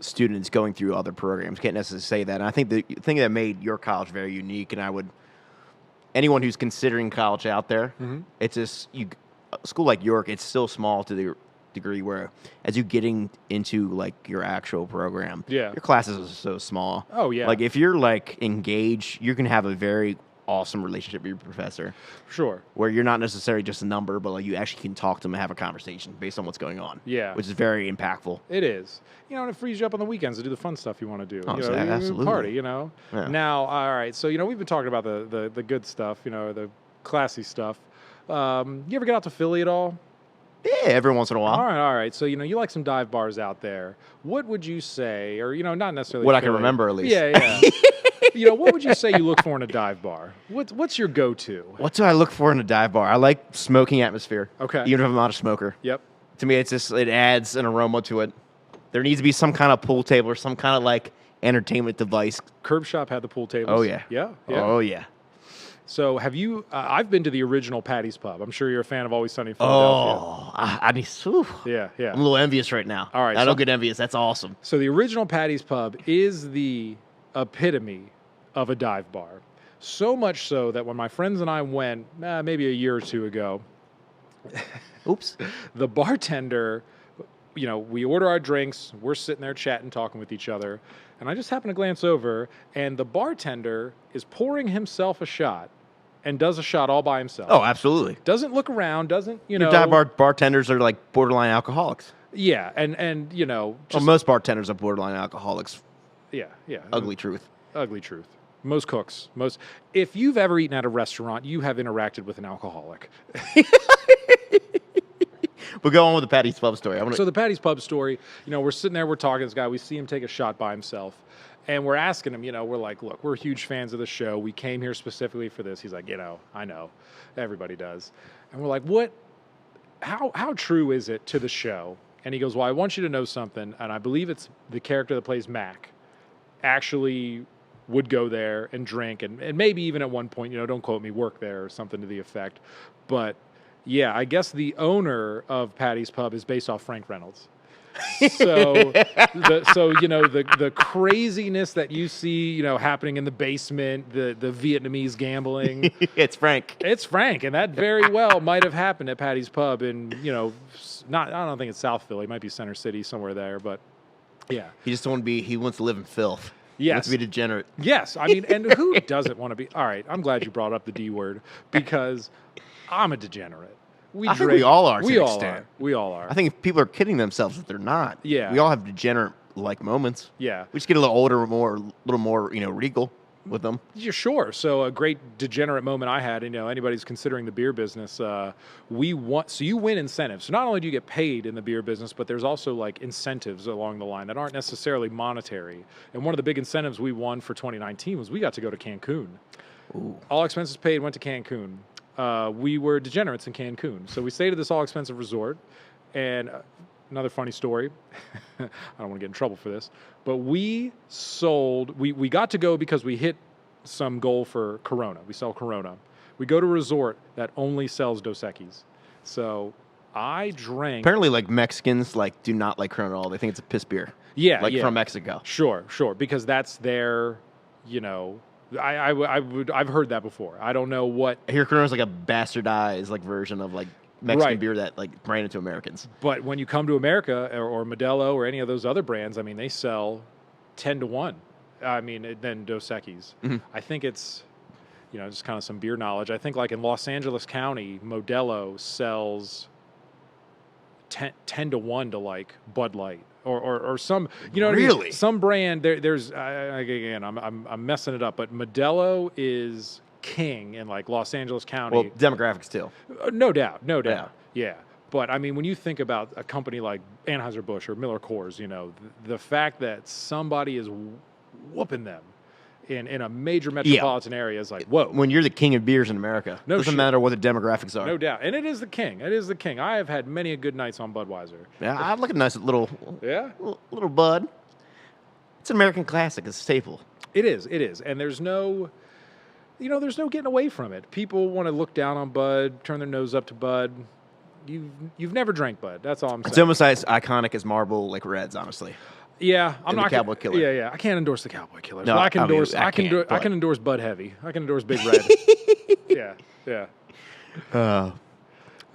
students going through other programs can't necessarily say that. And I think the thing that made your college very unique, and anyone who's considering college out there, it's just, a school like York, it's still small to the degree where as you getting into like your actual program, your classes are so small. Oh yeah. Like if you're like engaged, you can have a very awesome relationship with your professor. Sure. Where you're not necessarily just a number, but like you actually can talk to them and have a conversation based on what's going on. Yeah. Which is very impactful. It is. And it frees you up on the weekends to do the fun stuff you want to do. Oh, absolutely. Party, Yeah. Now, all right. So, we've been talking about the good stuff, the classy stuff. You ever get out to Philly at all? Yeah, every once in a while. All right. So, you like some dive bars out there. What would you say, or, not necessarily what Philly. I can remember, at least. Yeah. What would you say you look for in a dive bar? What's your go-to? What do I look for in a dive bar? I like smoking atmosphere. Okay. Even if I'm not a smoker. Yep. To me, it adds an aroma to it. There needs to be some kind of pool table or some kind of, like, entertainment device. Curb Shop had the pool tables. Oh, yeah. Yeah. Oh, yeah. So have you? I've been to the original Patty's Pub. I'm sure you're a fan of Always Sunny in Philadelphia. Oh, I need. Whew. Yeah. I'm a little envious right now. All right, I don't get envious. That's awesome. So the original Patty's Pub is the epitome of a dive bar. So much so that when my friends and I went, maybe a year or two ago, oops, the bartender, we order our drinks, we're sitting there chatting, talking with each other, and I just happen to glance over, and the bartender is pouring himself a shot. And does a shot all by himself. Oh, absolutely. Doesn't look around, doesn't, Your dive bar bartenders are like borderline alcoholics. Yeah, and Well, most bartenders are borderline alcoholics. Yeah. Ugly truth. Ugly truth. Most cooks, if you've ever eaten at a restaurant, you have interacted with an alcoholic. But go on with the Patty's Pub story. So the Patty's Pub story, we're sitting there, we're talking to this guy, we see him take a shot by himself. And we're asking him, we're like, look, we're huge fans of the show. We came here specifically for this. He's like, I know. Everybody does. And we're like, how true is it to the show? And he goes, well, I want you to know something. And I believe it's the character that plays Mac actually would go there and drink. And maybe even at one point, don't quote me, work there or something to the effect. But yeah, I guess the owner of Patty's Pub is based off Frank Reynolds. So the craziness that you see, happening in the basement, the Vietnamese gambling. It's Frank. It's Frank, and that very well might have happened at Patty's Pub in, I don't think it's South Philly. It might be Center City, somewhere there, but yeah. He wants to live in filth. Yes. He wants to be degenerate. Yes. I mean, and who doesn't want to be? All right, I'm glad you brought up the D word because I'm a degenerate. I think we all are to we an all extent. are. We all are. I think if people are kidding themselves that they're not. Yeah. We all have degenerate-like moments. Yeah. We just get a little older, a little more, regal with them. Yeah, sure. So a great degenerate moment I had, anybody's considering the beer business, so you win incentives. So not only do you get paid in the beer business, but there's also like incentives along the line that aren't necessarily monetary. And one of the big incentives we won for 2019 was we got to go to Cancun. Ooh. All expenses paid, went to Cancun. We were degenerates in Cancun. So we stayed at this all-expensive resort. And another funny story. I don't want to get in trouble for this. But we got to go because we hit some goal for Corona. We sell Corona. We go to a resort that only sells Dos Equis. So I drank. Apparently, like Mexicans, like do not like Corona at all. They think it's a piss beer. Yeah, like yeah. from Mexico. Sure, because that's their, I've heard that before. I don't know what. I hear Corona's like a bastardized like version of like Mexican Right. beer that like branded to Americans. But when you come to America or Modelo or any of those other brands, I mean, they sell 10 to 1. I mean, than Dos Equis. Mm-hmm. I think it's, just kind of some beer knowledge. I think like in Los Angeles County, Modelo sells 10 to 1 to like Bud Light or some, what I Really? mean? Some brand there's again, I'm messing it up, but Modelo is king in like Los Angeles County. Well, demographics too. No doubt. Yeah. But I mean, when you think about a company like Anheuser-Busch or Miller Coors, the fact that somebody is whooping them in a major metropolitan area is like, whoa. When you're the king of beers in America, No doesn't shit. matter what the demographics are. No doubt. And it is the king. I have had many a good nights on Budweiser. Yeah, I like a nice little Yeah? little Bud. It's an American classic. It's a staple. It is. And there's no getting away from it. People want to look down on Bud, turn their nose up to Bud. You've never drank Bud. That's all I'm saying. It's almost as iconic as Marlboro, like Reds, honestly. Yeah, I'm And the not Cowboy Killer. Yeah. I can't endorse the Cowboy Killer. No, But I can I mean, endorse. I can't, I but- can endorse Bud Heavy. I can endorse Big Red. Yeah.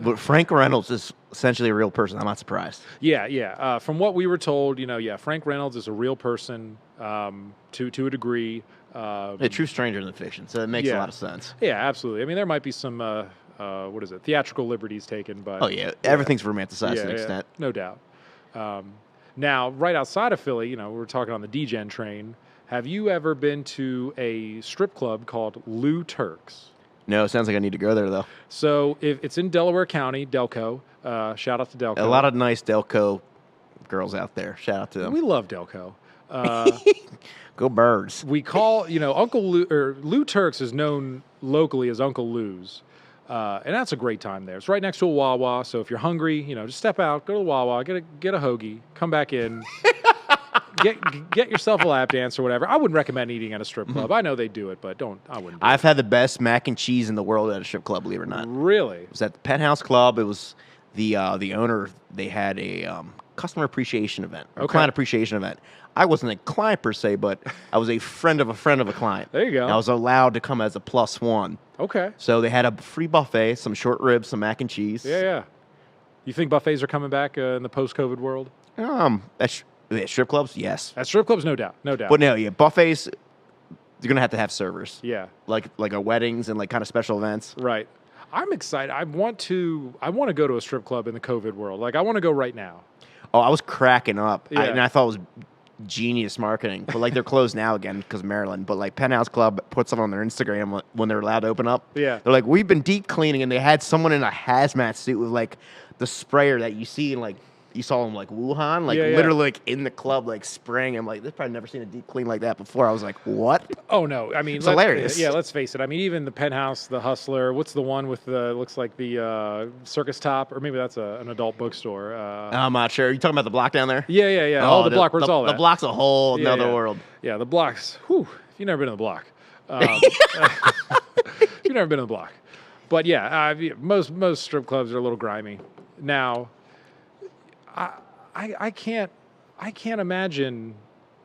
But Frank Reynolds is essentially a real person. I'm not surprised. Yeah. From what we were told, Frank Reynolds is a real person to a degree. A true stranger in the fiction, so it makes a lot of sense. Yeah, absolutely. I mean, there might be some theatrical liberties taken, but Oh yeah, everything's romanticized to an yeah, extent. no doubt. Now, right outside of Philly, we're talking on the D-Gen train. Have you ever been to a strip club called Lou Turk's? No, it sounds like I need to go there though. So if it's in Delaware County, Delco. Shout out to Delco. A lot of nice Delco girls out there. Shout out to them. We love Delco. Go Birds. We call, Uncle Lou, or Lou Turk's is known locally as Uncle Lou's. And that's a great time there. It's right next to a Wawa. So if you're hungry, just step out, go to the Wawa, get a hoagie, come back in, get yourself a lap dance or whatever. I wouldn't recommend eating at a strip club. I know they do it, but I wouldn't do I've had the best mac and cheese in the world at a strip club, believe it or not. it. Really? It was at the Penthouse Club. It was the owner. They had a customer appreciation event, or Okay. client appreciation event. I wasn't a client per se, but I was a friend of a client. There you go. And I was allowed to come as a +1. Okay. So they had a free buffet, some short ribs, some mac and cheese. Yeah. You think buffets are coming back in the post-COVID world? At strip clubs, yes. At strip clubs, no doubt. But no, yeah, buffets. You're gonna have to have servers. Yeah. Like a weddings and like kind of special events. Right. I'm excited. I want to go to a strip club in the COVID world. Like I want to go right now. Oh, I was cracking up, Yeah. and I thought it was genius marketing. But like they're closed now again because of Maryland. But like Penthouse Club puts it on their Instagram when they're allowed to open up. Yeah. They're like, we've been deep cleaning, and they had someone in a hazmat suit with like the sprayer that you see in like. You saw him like Wuhan, like Yeah, yeah. literally like in the club, like spraying. I'm like, this probably never seen a deep clean like that before. I was like, what? Oh no! I mean, It's hilarious. Yeah, let's face it. I mean, even the Penthouse, the Hustler. What's the one with the looks like the circus top, or maybe that's an adult bookstore. I'm not sure. You talking about the block down there? Yeah. Oh, The block. Where's all that? The block's a whole Yeah, another yeah. world. Yeah, the blocks. Whew, if you've never been to the block, if you've never been to the block. But yeah, most strip clubs are a little grimy. Now, I can't imagine.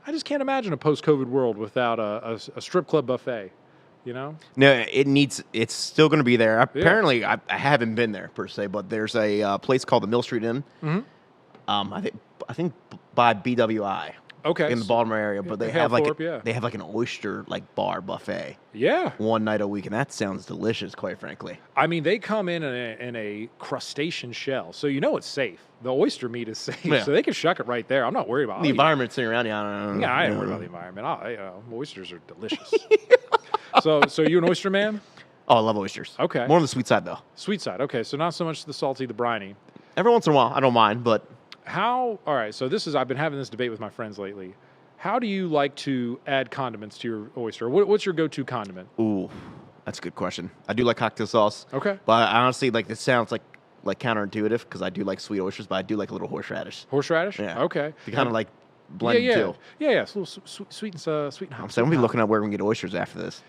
I just can't imagine a post-COVID world without a strip club buffet. No, it's still going to be there. Apparently, I haven't been there per se, but there's a place called the Mill Street Inn. Mm-hmm. I think by BWI. Okay. In the Baltimore area, but they Hale have like Thorpe, yeah. they have like an oyster like bar buffet Yeah. one night a week, and that sounds delicious, quite frankly. I mean, they come in a crustacean shell, so it's safe. The oyster meat is safe, Yeah. so they can shuck it right there. I'm not worried about The it. environment sitting around you, I don't know. Yeah, I ain't worried about the environment. Oysters are delicious. So you an oyster man? Oh, I love oysters. Okay. More on the sweet side though. Sweet side. Okay, so not so much the salty, the briny. Every once in a while, I don't mind, but All right, so I've been having this debate with my friends lately. How do you like to add condiments to your oyster? What's your go-to condiment? ooh, That's a good question. I do like cocktail sauce. Okay. But I honestly, like, this sounds like counterintuitive because I do like sweet oysters, but I do like a little horseradish. Horseradish? Yeah. Okay. To kind of like blend yeah, too. Yeah. It's a little sweet and hot. I'm saying we'll be looking up where we can get oysters after this.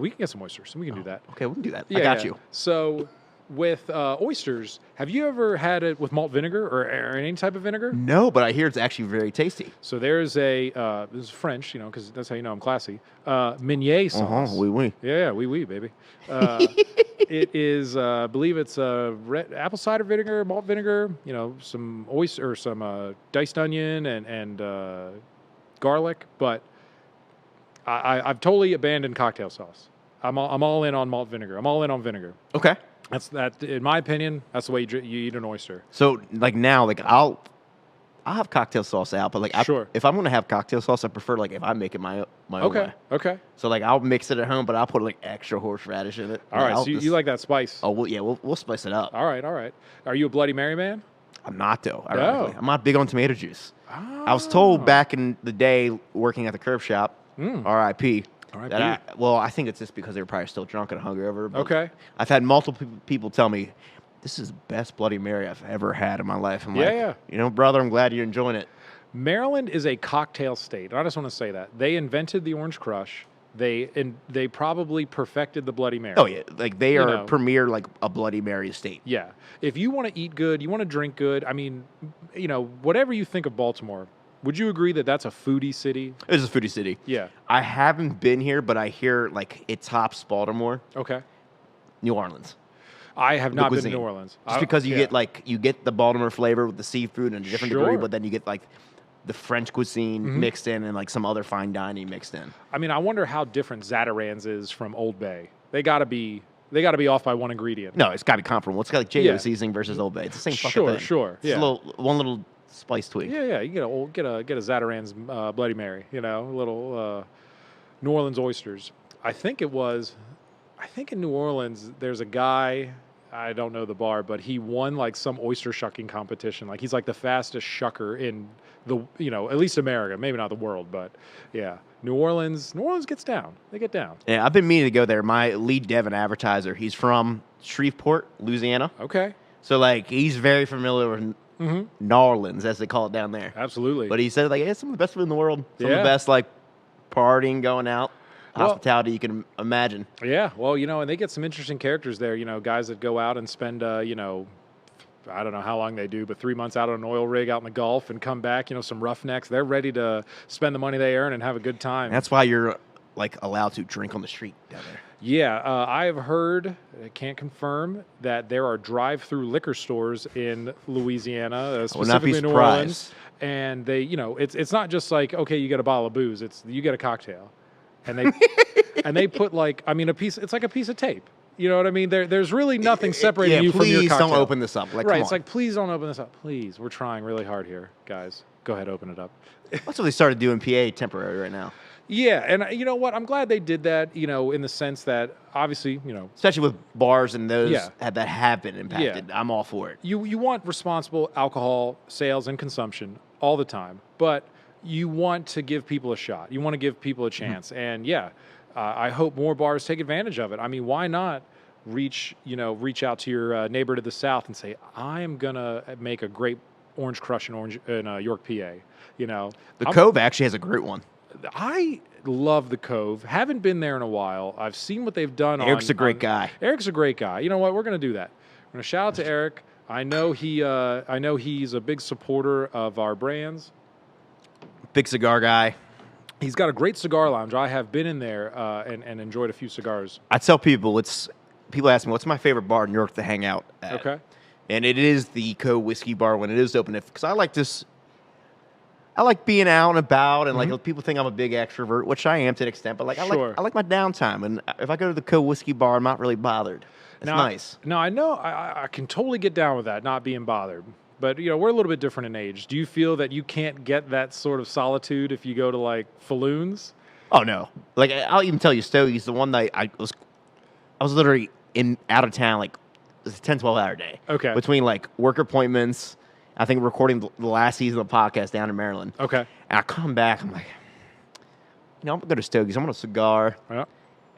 We can get some oysters. We can do that. Okay, we can do that. Yeah, I got yeah. you. So with oysters, have you ever had it with malt vinegar or any type of vinegar? No, but I hear it's actually very tasty. So there's this is French, because that's how you know I'm classy. Meunier sauce. Oui, oui. Yeah, oui, baby. It is, I believe it's apple cider vinegar, malt vinegar, some oyster or some diced onion and garlic. But I've totally abandoned cocktail sauce. I'm all in on malt vinegar. I'm all in on vinegar. Okay. That, in my opinion, that's the way you eat an oyster. So like now, like I'll have cocktail sauce out, but like Sure. if I'm gonna have cocktail sauce, I prefer like if I make it my own way. Okay. So like I'll mix it at home, but I'll put like extra horseradish in it. All right. So you like that spice? Oh well, yeah, we'll spice it up. All right. Are you a Bloody Mary man? I'm not though. No. Ironically. I'm not big on tomato juice. I was told back in the day working at the curb shop, R.I.P. R.I.P. I think it's just because they were probably still drunk and hungover. But Okay. I've had multiple people tell me, this is the best Bloody Mary I've ever had in my life. I'm Yeah. Brother, I'm glad you're enjoying it. Maryland is a cocktail state. I just want to say that. They invented the Orange Crush. They probably perfected the Bloody Mary. Oh, yeah. Like, they are premier, like, a Bloody Mary state. Yeah. If you want to eat good, you want to drink good, I mean, whatever you think of Baltimore, would you agree that that's a foodie city? It is a foodie city. Yeah. I haven't been here, but I hear, like, it tops Baltimore. Okay. New Orleans. I have not been to cuisine. New Orleans. Just because you get the Baltimore flavor with the seafood in a different degree, Sure. but then you get, like, the French cuisine mixed in and, like, some other fine dining mixed in. I mean, I wonder how different Zatarain's is from Old Bay. They got to be off by one ingredient. No, it's got to be comparable. It's got, like, J.O. seasoning versus Old Bay. It's the same fucking thing. Sure. It's one little spice tweak. Yeah. You get a Zatarain's Bloody Mary. A little New Orleans oysters. I think in New Orleans there's a guy. I don't know the bar, but he won like some oyster shucking competition. Like he's like the fastest shucker in the at least America, maybe not the world, but yeah. New Orleans gets down. They get down. Yeah, I've been meaning to go there. My lead dev and advertiser, he's from Shreveport, Louisiana. Okay. So like he's very familiar with New Orleans, as they call it down there. Absolutely. But he said like it's some of the best food in the world. Some of Yeah. the best like partying, going out, hospitality you can imagine. Yeah, well, and they get some interesting characters there. Guys that go out and spend, I don't know how long they do, but 3 months out on an oil rig out in the Gulf and come back. Some roughnecks. They're ready to spend the money they earn and have a good time. That's why you're like allowed to drink on the street down there. Yeah, I have heard, I can't confirm, that there are drive-through liquor stores in Louisiana, specifically New Orleans. And they, it's not just like, okay, you get a bottle of booze. It's you get a cocktail. And they and they put it's like a piece of tape. You know what I mean? There's really nothing separating you from your cocktail. Please don't open this up. Like, right, come it's on. like, please don't open this up. Please, we're trying really hard here, guys. Go ahead, open it up. That's what they started doing PA temporary right now. Yeah, and you know what? I'm glad they did that, in the sense that, obviously, Especially with bars and those that have been impacted. Yeah. I'm all for it. You want responsible alcohol sales and consumption all the time, but you want to give people a shot. You want to give people a chance. And I hope more bars take advantage of it. I mean, why not reach out to your neighbor to the south and say, I am going to make a great Orange Crush in York, PA. The Cove actually has a great one. I love the Cove. Haven't been there in a while. I've seen what they've done. Eric's a great guy. Eric's a great guy. You know what? We're going to do that. We're going to shout out to Eric. I know he's a big supporter of our brands. Big cigar guy. He's got a great cigar lounge. I have been in there and enjoyed a few cigars. I tell people, people ask me, what's my favorite bar in New York to hang out at? Okay. And it is the Cove Whiskey Bar when it is open. Because I like being out and about, and like people think I'm a big extrovert, which I am to an extent. But like Sure. I like my downtime, and if I go to the Cove Whiskey Bar, I'm not really bothered. It's nice. Now I know I can totally get down with that, not being bothered. But we're a little bit different in age. Do you feel that you can't get that sort of solitude if you go to like Falloons? Oh no! Like I'll even tell you, Stogie's the one that I was literally out of town. Like it was a 10, 12-hour day. Okay. Between like work appointments. I think recording the last season of the podcast down in Maryland. Okay. And I come back, I'm like, I'm going to go to Stogie's. I want a cigar. Yeah.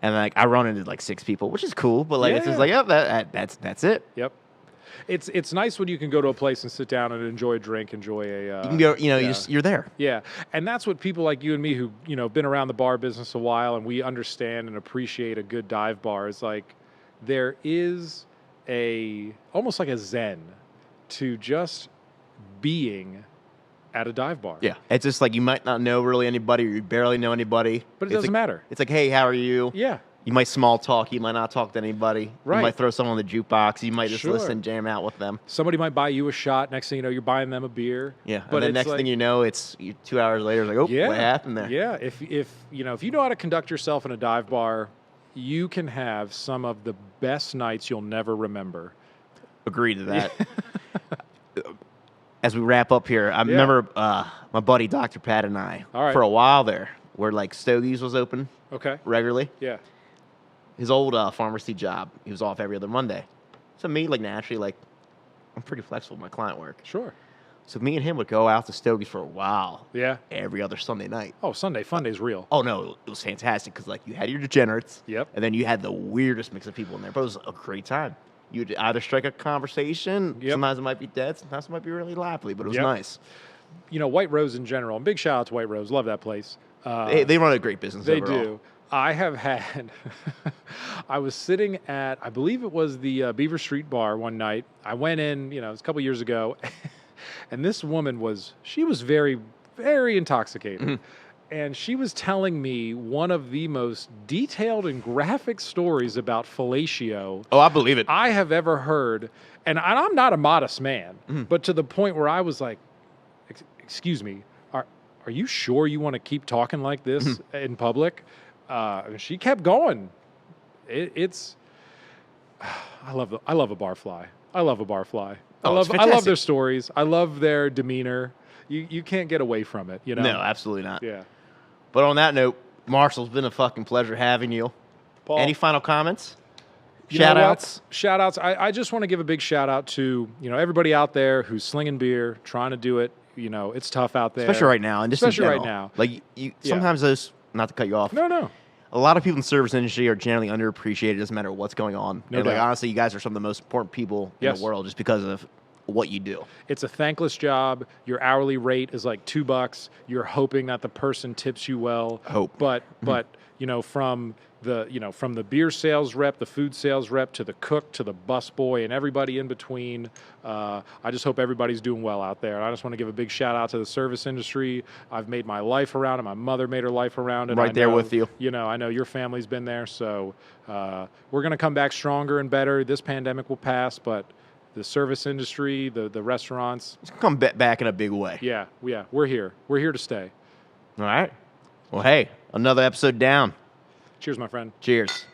And like I run into like 6 people, which is cool, but like it's just Yeah. like, oh, that's it. Yep. It's nice when you can go to a place and sit down and enjoy a drink, enjoy a. You can go, Yeah. you're there. Yeah, and that's what people like you and me who been around the bar business a while, and we understand and appreciate a good dive bar. Is like there is almost like a zen to just being at a dive bar. Yeah, it's just like you might not know really anybody, or you barely know anybody, But it It's doesn't like- matter. It's like, hey, how are you? Yeah, You might small talk. You might not talk to anybody. Right. You might throw someone on the jukebox. You might just Sure. listen, jam out with them. somebody might buy you a shot. Next thing you know, you're buying them a beer. Yeah. but And then it's next like, thing you know, it's 2 hours later. It's like, oh, yeah, what happened there? Yeah, if you know how to conduct yourself in a dive bar, you can have some of the best nights you'll never remember. Agree to that. As we wrap up here, I remember my buddy Dr. Pat and I, All right. for a while there, where like Stogie's was open Okay. regularly. Yeah. His old pharmacy job, he was off every other Monday. So me, like naturally, like I'm pretty flexible with my client work. Sure. So me and him would go out to Stogie's for a while, Yeah. every other Sunday night. Oh, Sunday Funday's real. Oh no, it was fantastic because like you had your degenerates, Yep. and then you had the weirdest mix of people in there. But it was a great time. You'd either strike a conversation. Yep. Sometimes it might be dead. Sometimes it might be really lively. But it was Yep. nice. White Rose in general. Big shout out to White Rose. Love that place. They run a great business. They overall. do. I have had. I was sitting at, I believe it was the Beaver Street Bar one night. I went in, it was a couple years ago, and this woman was very, very intoxicated. Mm-hmm. And she was telling me one of the most detailed and graphic stories about fellatio Oh, I believe it. I have ever heard. And I'm not a modest man, Mm-hmm. but to the point where I was like, excuse me, are you sure you want to keep talking like this Mm-hmm. in public? And she kept going. It's I love a barfly. I love a barfly. Oh, it's I love fantastic. their stories. I love their demeanor. You can't get away from it, No, absolutely not. Yeah. But on that note, Marshall, it's been a fucking pleasure having you. Paul, Any final comments? you know Shout what? outs? Shout outs. I just want to give a big shout out to, everybody out there who's slinging beer, trying to do it. It's tough out there. Especially right now. And just in Especially right general. now. Like, sometimes those, not to cut you off, No. a lot of people in the service industry are generally underappreciated. It doesn't matter what's going on. No and like, doubt. honestly, you guys are some of the most important people in Yes. the world just because of what you do. It's a thankless job. Your hourly rate is like $2. You're hoping that the person tips you well. Hope. But from the beer sales rep, the food sales rep, to the cook, to the busboy, and everybody in between, I just hope everybody's doing well out there. And I just want to give a big shout out to the service industry. I've made my life around it. My mother made her life around it. Right I there know, with you. I know your family's been there. So we're going to come back stronger and better. This pandemic will pass, but the service industry, the restaurants, It's come back in a big way. yeah, we're here. We're here to stay. All right. Well, hey, another episode down. Cheers, my friend. Cheers.